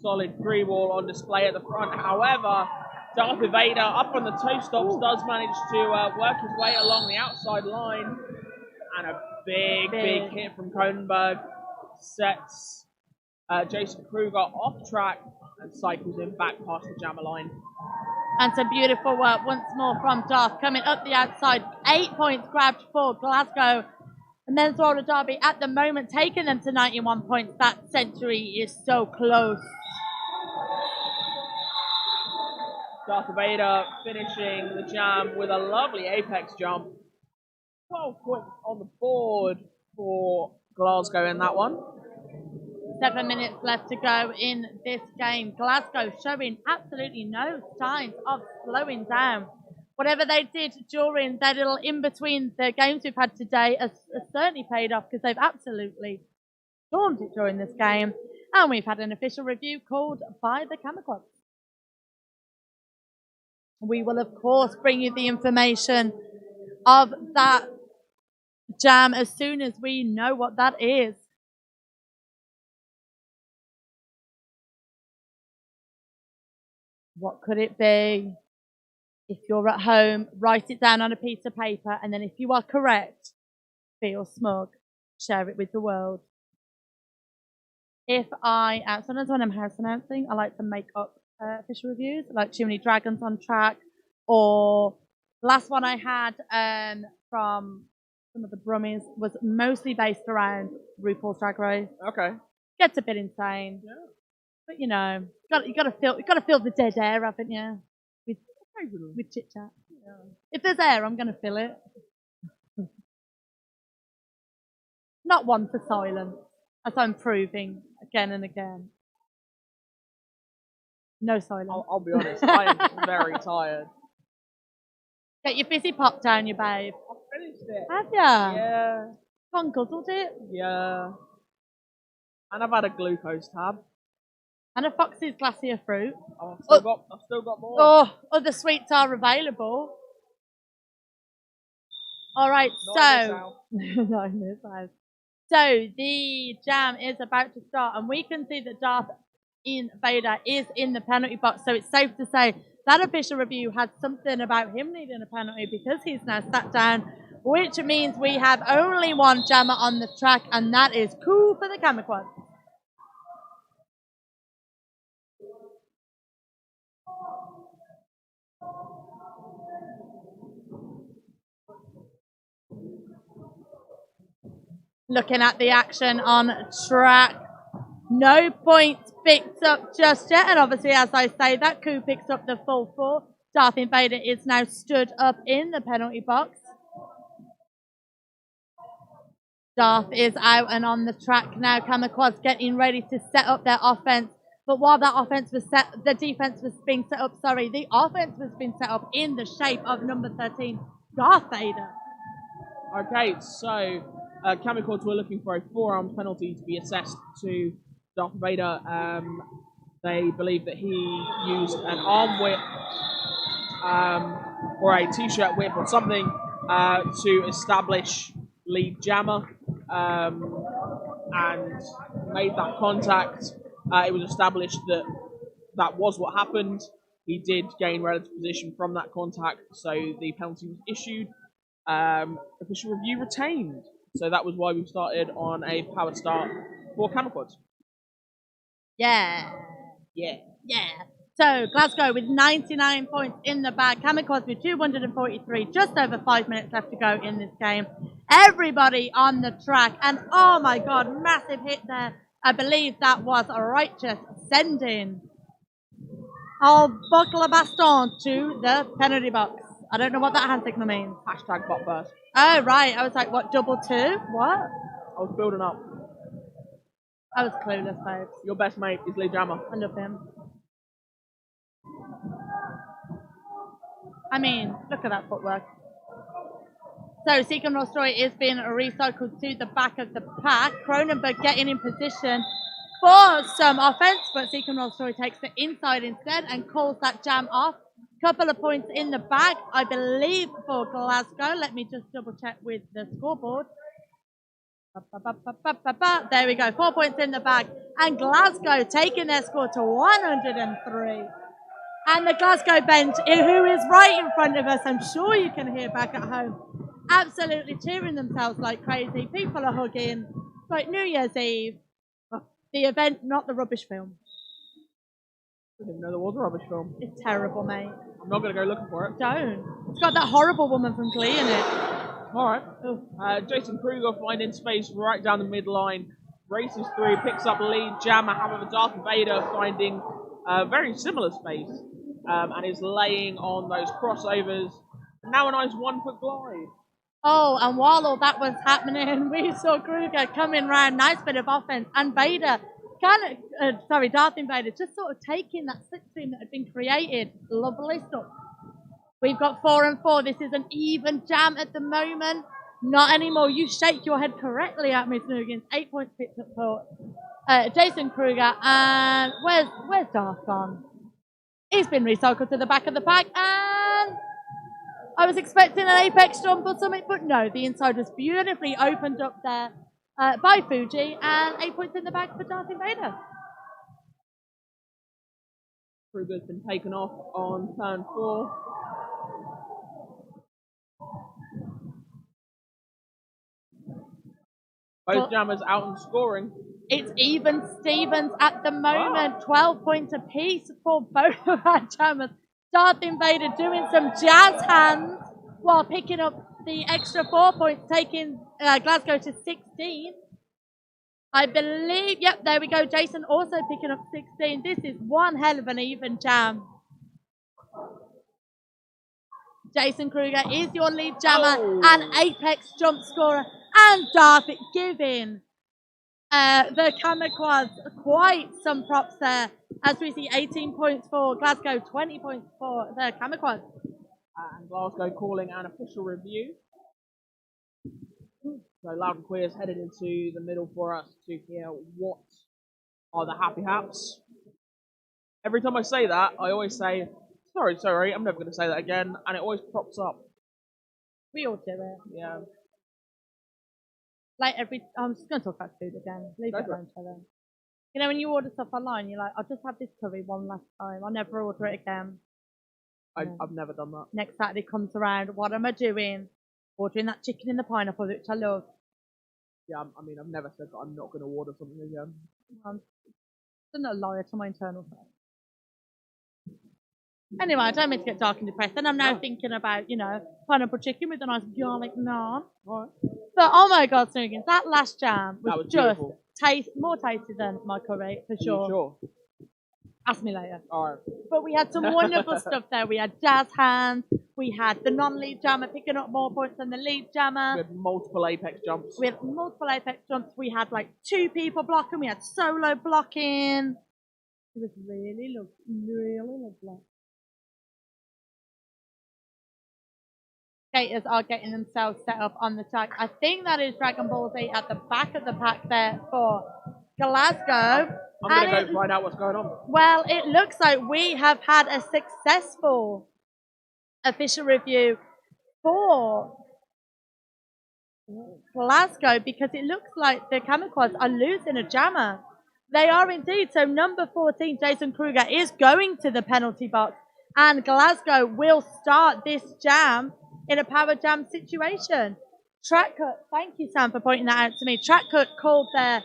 A: Solid 3-wall on display at the front. However, Darth Invader up on the toe stops does manage to work his way along the outside line. And a big hit from Kronenberg sets Jason Kruger off track and cycles him back past the jammer line.
B: And some beautiful work once more from Darth coming up the outside. 8 points grabbed for Glasgow. The men's roller derby at the moment taking them to 91 points. That century is so close.
A: Darth Vader finishing the jam with a lovely apex jump. 12 points on the board for Glasgow in that one.
B: 7 minutes left to go in this game. Glasgow showing absolutely no signs of slowing down. Whatever they did during their little in-between the games we've had today has certainly paid off because they've absolutely stormed it during this game. And we've had an official review called by the Camera Club. We will, of course, bring you the information of that Jam as soon as we know what that is. What could it be? If you're at home, write it down on a piece of paper, and then if you are correct, feel smug. Share it with the world. Sometimes when I'm house announcing, I like to make up official reviews, like Too Many Dragons on Track, or the last one I had from some of the Brummies was mostly based around RuPaul's Drag Race.
A: Okay.
B: Gets a bit insane.
A: Yeah.
B: But you know, you gotta feel the dead air, haven't you? With chit chat. Yeah. If there's air, I'm gonna fill it. Not one for silence, as I'm proving again and again. No silence.
A: I'll be honest, I am very tired.
B: Get your fizzy pop down, you babe.
A: I've finished it.
B: Have ya?
A: Yeah.
B: Gone guzzled it.
A: Yeah. And I've had a glucose tab.
B: And a Foxy's glassy of fruit.
A: I've still got more.
B: Oh, other sweets are available. All right,
A: Not
B: in this house. So the jam is about to start, and we can see that Darth Vader is in the penalty box. So it's safe to say that official review had something about him needing a penalty because he's now sat down, which means we have only one jammer on the track, and that is cool for the Kamikaze. Looking at the action on track, no points picked up just yet, and obviously as I say that, Koo picks up the full 4. Darth Vader is now stood up in the penalty box. Darth is out and on the track now. Kamikaze getting ready to set up their offense, but while that offense was the defense was being set up, the offense was being set up in the shape of number 13, Darth Vader.
A: Okay, so Kamikaze were looking for a 4-armed penalty to be assessed to Darth Vader. They believe that he used an arm whip or a t-shirt whip or something to establish lead jammer and made that contact. It was established that that was what happened. He did gain relative position from that contact, so the penalty was issued. Official review retained. So that was why we started on a power start for Kamikaze.
B: Yeah.
A: Yeah.
B: Yeah. So Glasgow with 99 points in the bag. Kamikaze with 243. Just over 5 minutes left to go in this game. Everybody on the track. And oh my God, massive hit there. I believe that was a righteous sending. I'll buckle a baston to the penalty box. I don't know what that hand signal means.
A: Hashtag bot burst.
B: Oh, right. I was like, what, double 2? What?
A: I was building up.
B: I was clueless, babes.
A: Your best mate is Lee Jammer.
B: I love him. I mean, look at that footwork. So, Seacom Rostoy is being recycled to the back of the pack. Cronenberg getting in position for some offense, but Seacom Rostoy takes the inside instead and calls that jam off. Couple of points in the bag, I believe, for Glasgow. Let me just double check with the scoreboard. There we go, 4 points in the bag. And Glasgow taking their score to 103. And the Glasgow bench, who is right in front of us, I'm sure you can hear back at home, absolutely cheering themselves like crazy. People are hugging. It's like New Year's Eve. The event, not the rubbish film.
A: I didn't know there was a rubbish film.
B: It's terrible, mate.
A: I'm not going to go looking for it.
B: Don't. It's got that horrible woman from Glee in it.
A: Alright. Jason Kruger finding space right down the midline. Races through, picks up lead jammer. However, Darth Vader finding very similar space and is laying on those crossovers. Now a nice 1-foot glide.
B: Oh, and while all that was happening, we saw Kruger coming round. Nice bit of offense. And Vader, Darth Vader, just sort of taking that slipstream that had been created. Lovely stuff. We've got 4 and 4. This is an even jam at the moment. Not anymore. You shake your head correctly at me, Snoogans. 8 points picked up for Jason Kruger. And where's Darth gone? He's been recycled to the back of the pack. And I was expecting an apex jump or something, but no, the inside was beautifully opened up there by Fuji, and 8 points in the bag for Darth Invader.
A: Kruger's been taken off on turn 4. Both jammers out and scoring.
B: It's even Stevens at the moment. 12 points apiece for both of our jammers. Darth Invader doing some jazz hands while picking up the extra 4 points, taking Glasgow to 16. I believe, yep, there we go. Jason also picking up 16. This is one hell of an even jam. Jason Kruger is your lead jammer and apex jump scorer. And Darth giving the Kamikaze quite some props there. As we see 18 points for Glasgow, 20 points for the Kamikaze.
A: And Glasgow calling an official review. So Loud and Queer is headed into the middle for us to hear what are the happy haps. Every time I say that, I always say, sorry, I'm never going to say that again, and it always props up.
B: We all do it.
A: Yeah.
B: Like I'm just going to talk about food again. Leave it alone, Trevor. You know, when you order stuff online, you're like, I'll just have this curry one last time. I'll never order it again.
A: I've never done that.
B: Next Saturday comes around, what am I doing? Ordering that chicken in the pineapple, which I love.
A: Yeah, I mean, I've never said that I'm not going to order something again.
B: I'm a liar to my internal self. Anyway, I don't mean to get dark and depressed. And I'm now thinking about, you know, pineapple chicken with a nice garlic naan.
A: Right.
B: But oh my God, Snoogans, that last jam was just
A: beautiful.
B: more tasty than my curry, for sure.
A: Are you sure?
B: Ask me later.
A: All right.
B: But we had some wonderful stuff there. We had jazz hands. We had the non-lead jammer picking up more points than the lead jammer.
A: We had multiple apex jumps.
B: We had like 2 people blocking. We had solo blocking. It was really lovely. Skaters are getting themselves set up on the track. I think that is Dragon Ball Z at the back of the pack there for Glasgow.
A: I'm going to go find out what's going on.
B: Well, it looks like we have had a successful official review for Glasgow, because it looks like the Kamikaze are losing a jammer. They are indeed. So number 14, Jason Kruger, is going to the penalty box, and Glasgow will start this jam in a power jam situation. Track cut, thank you, Sam, for pointing that out to me. Track cut called there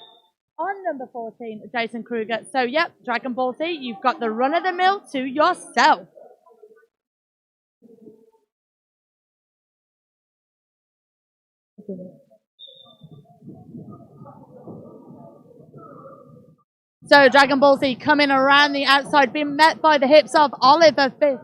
B: on number 14, Jason Kruger. So, yep, Dragon Ball Z, you've got the run-of-the-mill to yourself. So, Dragon Ball Z coming around the outside, being met by the hips of Oliver Fish.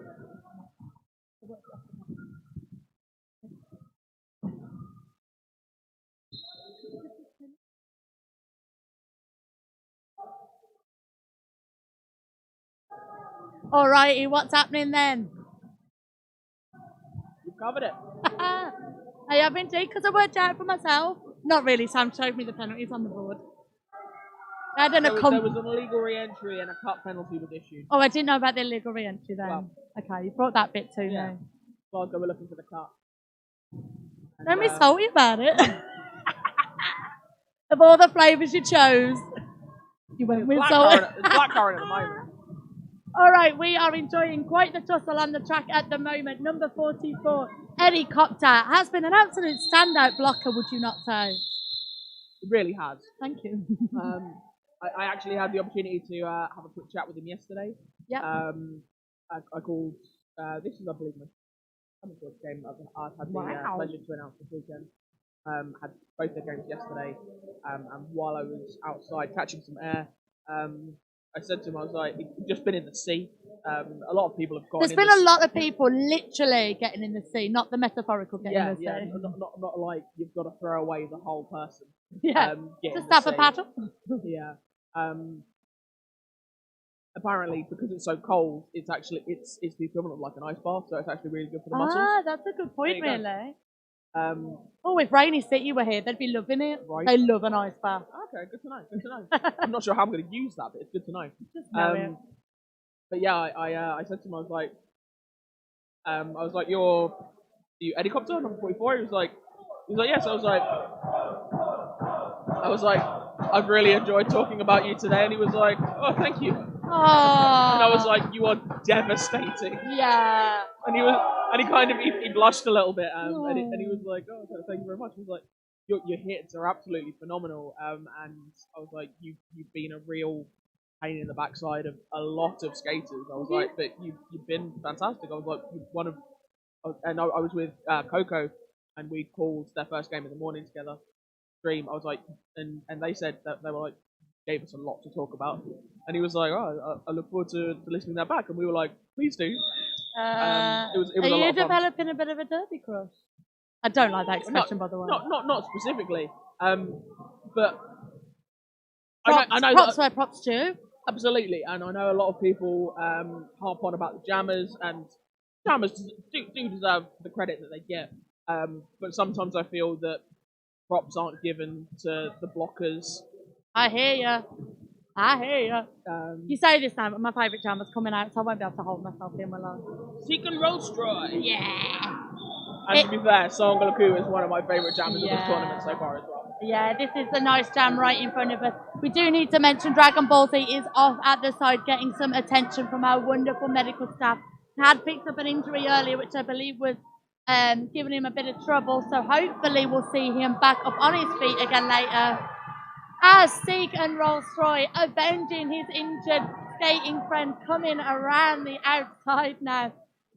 B: Alrighty, what's happening then?
A: You covered it.
B: I have indeed, because I worked out for myself. Not really, Sam showed me the penalties on the board.
A: There was an illegal re-entry and a cut penalty was issued.
B: Oh, I didn't know about the illegal re-entry then. Well, okay, you brought that bit to me.
A: Glasgow were looking for the cut.
B: Don't be salty about it. Of all the flavours you chose, you went with salt.
A: It's blackcurrant at the moment.
B: All right, we are enjoying quite the tussle on the track at the moment. Number 44, Eddie Copter, has been an absolute standout blocker, would you not say?
A: It really has.
B: Thank you.
A: I actually had the opportunity to have a quick chat with him yesterday.
B: Yeah.
A: I called, this is, I believe, my game I've had the pleasure to announce this weekend. Had both their games yesterday, and while I was outside catching some air, I said to him, I was like, you've just been in the sea. A lot of people have gone.
B: There's been a lot of people literally getting in the sea, not the metaphorical getting in the sea.
A: Yeah, not like you've got to throw away the whole person.
B: Yeah, just have a paddle.
A: Yeah. Apparently, because it's so cold, it's the equivalent of like an ice bath, so it's actually really good for the muscles.
B: Ah, that's a good point, really. If Rainy City were here, they'd be loving it. Right. They love an ice bath.
A: Okay, good to know. Good to know. I'm not sure how I'm going to use that, but it's good to know.
B: Just know it.
A: But yeah, I said to him, I was like, you're you helicopter number 44? He was like, yes. I was like, I've really enjoyed talking about you today. And he was like, oh, thank you.
B: Oh.
A: And I was like, you are devastating.
B: Yeah.
A: And he blushed a little bit, and he was like, oh, thank you very much. He was like, your hits are absolutely phenomenal, and I was like, you've been a real pain in the backside of a lot of skaters. I was like, but you've been fantastic. I was like, I was with Coco, and we called their first game in the morning together. Stream. I was like, and they said that they were like, gave us a lot to talk about, and he was like, oh, I look forward to listening that back, and we were like, please do. It was
B: are you developing a bit of a derby crush? I don't like that expression, by the way.
A: Not specifically, but
B: props,
A: I know
B: props where props due.
A: Absolutely, and I know a lot of people harp on about the jammers, and jammers do deserve the credit that they get, but sometimes I feel that props aren't given to the blockers.
B: I hear ya. You say this now, but my favourite jammer's coming out, so I won't be able to hold myself in my life.
A: Seek and Rollstroy.
B: Yeah.
A: And to be fair, Songalaku is one of my favourite jammers of this tournament so far as well.
B: Yeah, this is a nice jam right in front of us. We do need to mention Dragon Ball Z is off at the side, getting some attention from our wonderful medical staff. Had picked up an injury earlier, which I believe was giving him a bit of trouble, so hopefully we'll see him back up on his feet again later. As Seek and Rollstroy avenging his injured skating friend, coming around the outside now.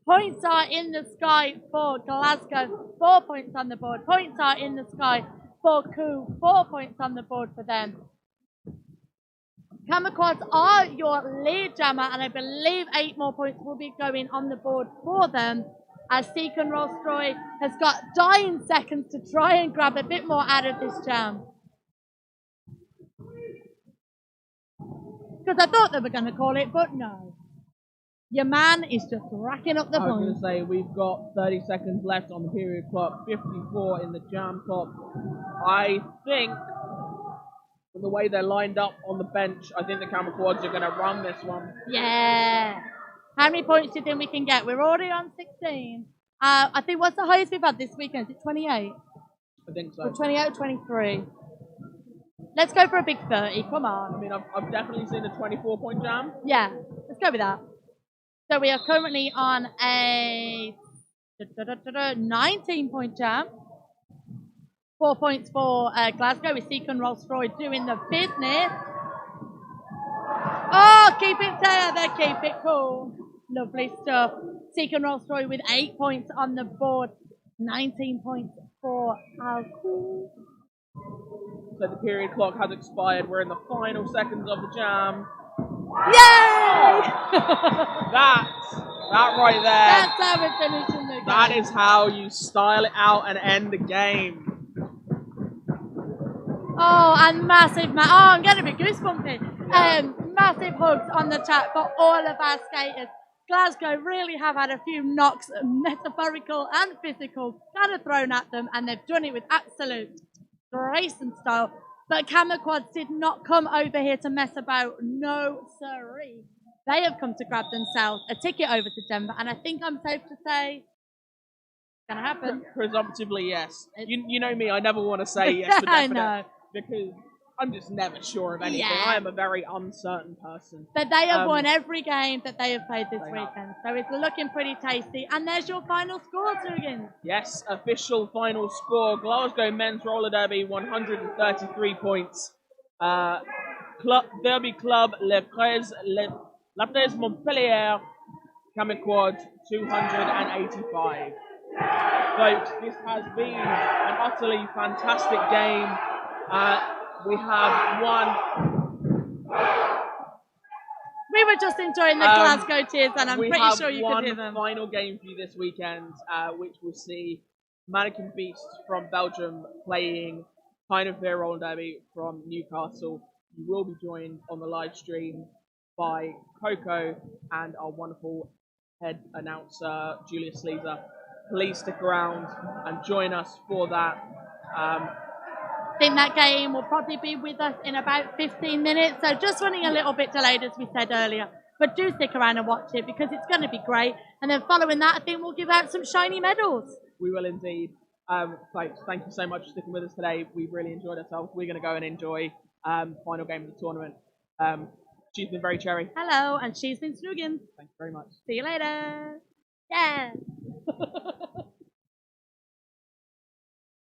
B: Points are in the sky for Glasgow, 4 points on the board. Points are in the sky for Ku, 4 points on the board for them. Kamaquads are your lead jammer, and I believe 8 more points will be going on the board for them, as Seek and Rollstroy has got dying seconds to try and grab a bit more out of this jam. Because I thought they were going to call it, but no. Your man is just racking up the points.
A: I was going to say, we've got 30 seconds left on the period clock, 54 in the jam clock. I think, from the way they're lined up on the bench, I think the Kamaquads are going to run this one.
B: Yeah. How many points do you think we can get? We're already on 16. I think, what's the highest we've had this weekend? Is it 28?
A: I think so.
B: Or 28 or 23? Let's go for a big 30. Come on.
A: I mean, I've definitely seen a 24-point jam.
B: Yeah, let's go with that. So we are currently on a 19-point jam. 4 points for Glasgow with Seek and Rollstroy doing the business. Oh, keep it together, keep it cool. Lovely stuff. Seek and Rollstroy with 8 points on the board. 19 points for Alku.
A: So the period clock has expired. We're in the final seconds of the jam.
B: Yay!
A: That right there.
B: That's how we're finishing the game.
A: That is how you style it out and end the game.
B: Oh, and massive, I'm getting a bit goosebumpy. Massive hugs on the chat for all of our skaters. Glasgow really have had a few knocks, metaphorical and physical, kind of thrown at them, and they've done it with absolute grace and style. But Kamaquads did not come over here to mess about. No, sirree. They have come to grab themselves a ticket over to Denver, and I think I'm safe to say it's going to happen.
A: Presumptively, yes. You know me, I never want to say yes for definite.
B: I know.
A: Because I'm just never sure of anything.
B: Yeah.
A: I am a very uncertain person.
B: But they have won every game that they have played this weekend. So it's looking pretty tasty. And there's your final score, Tugin.
A: Yes, official final score. Glasgow Men's Roller Derby, 133 points. Derby Club, La Fraise Montpellier, Kamaquad, 285. Folks, this has been an utterly fantastic game. We have won.
B: We were just enjoying the Glasgow cheers, and I'm pretty sure you could hear them.
A: We have one final game for you this weekend, which will see Mannequin Beasts from Belgium playing Kind of Fair Roller Derby from Newcastle. You will be joined on the live stream by Coco and our wonderful head announcer, Julius Sleazer. Please stick around and join us for that.
B: I think that game will probably be with us in about 15 minutes, so just running a little bit delayed as we said earlier, but do stick around and watch it because it's going to be great. And then following that, I think we'll give out some shiny medals.
A: We will indeed. Folks, thank you so much for sticking with us today. We've really enjoyed ourselves. We're going to go and enjoy final game of the tournament. She's been very cherry.
B: Hello, and she's been Snoogin.
A: Thank you very much.
B: See you later. Yeah.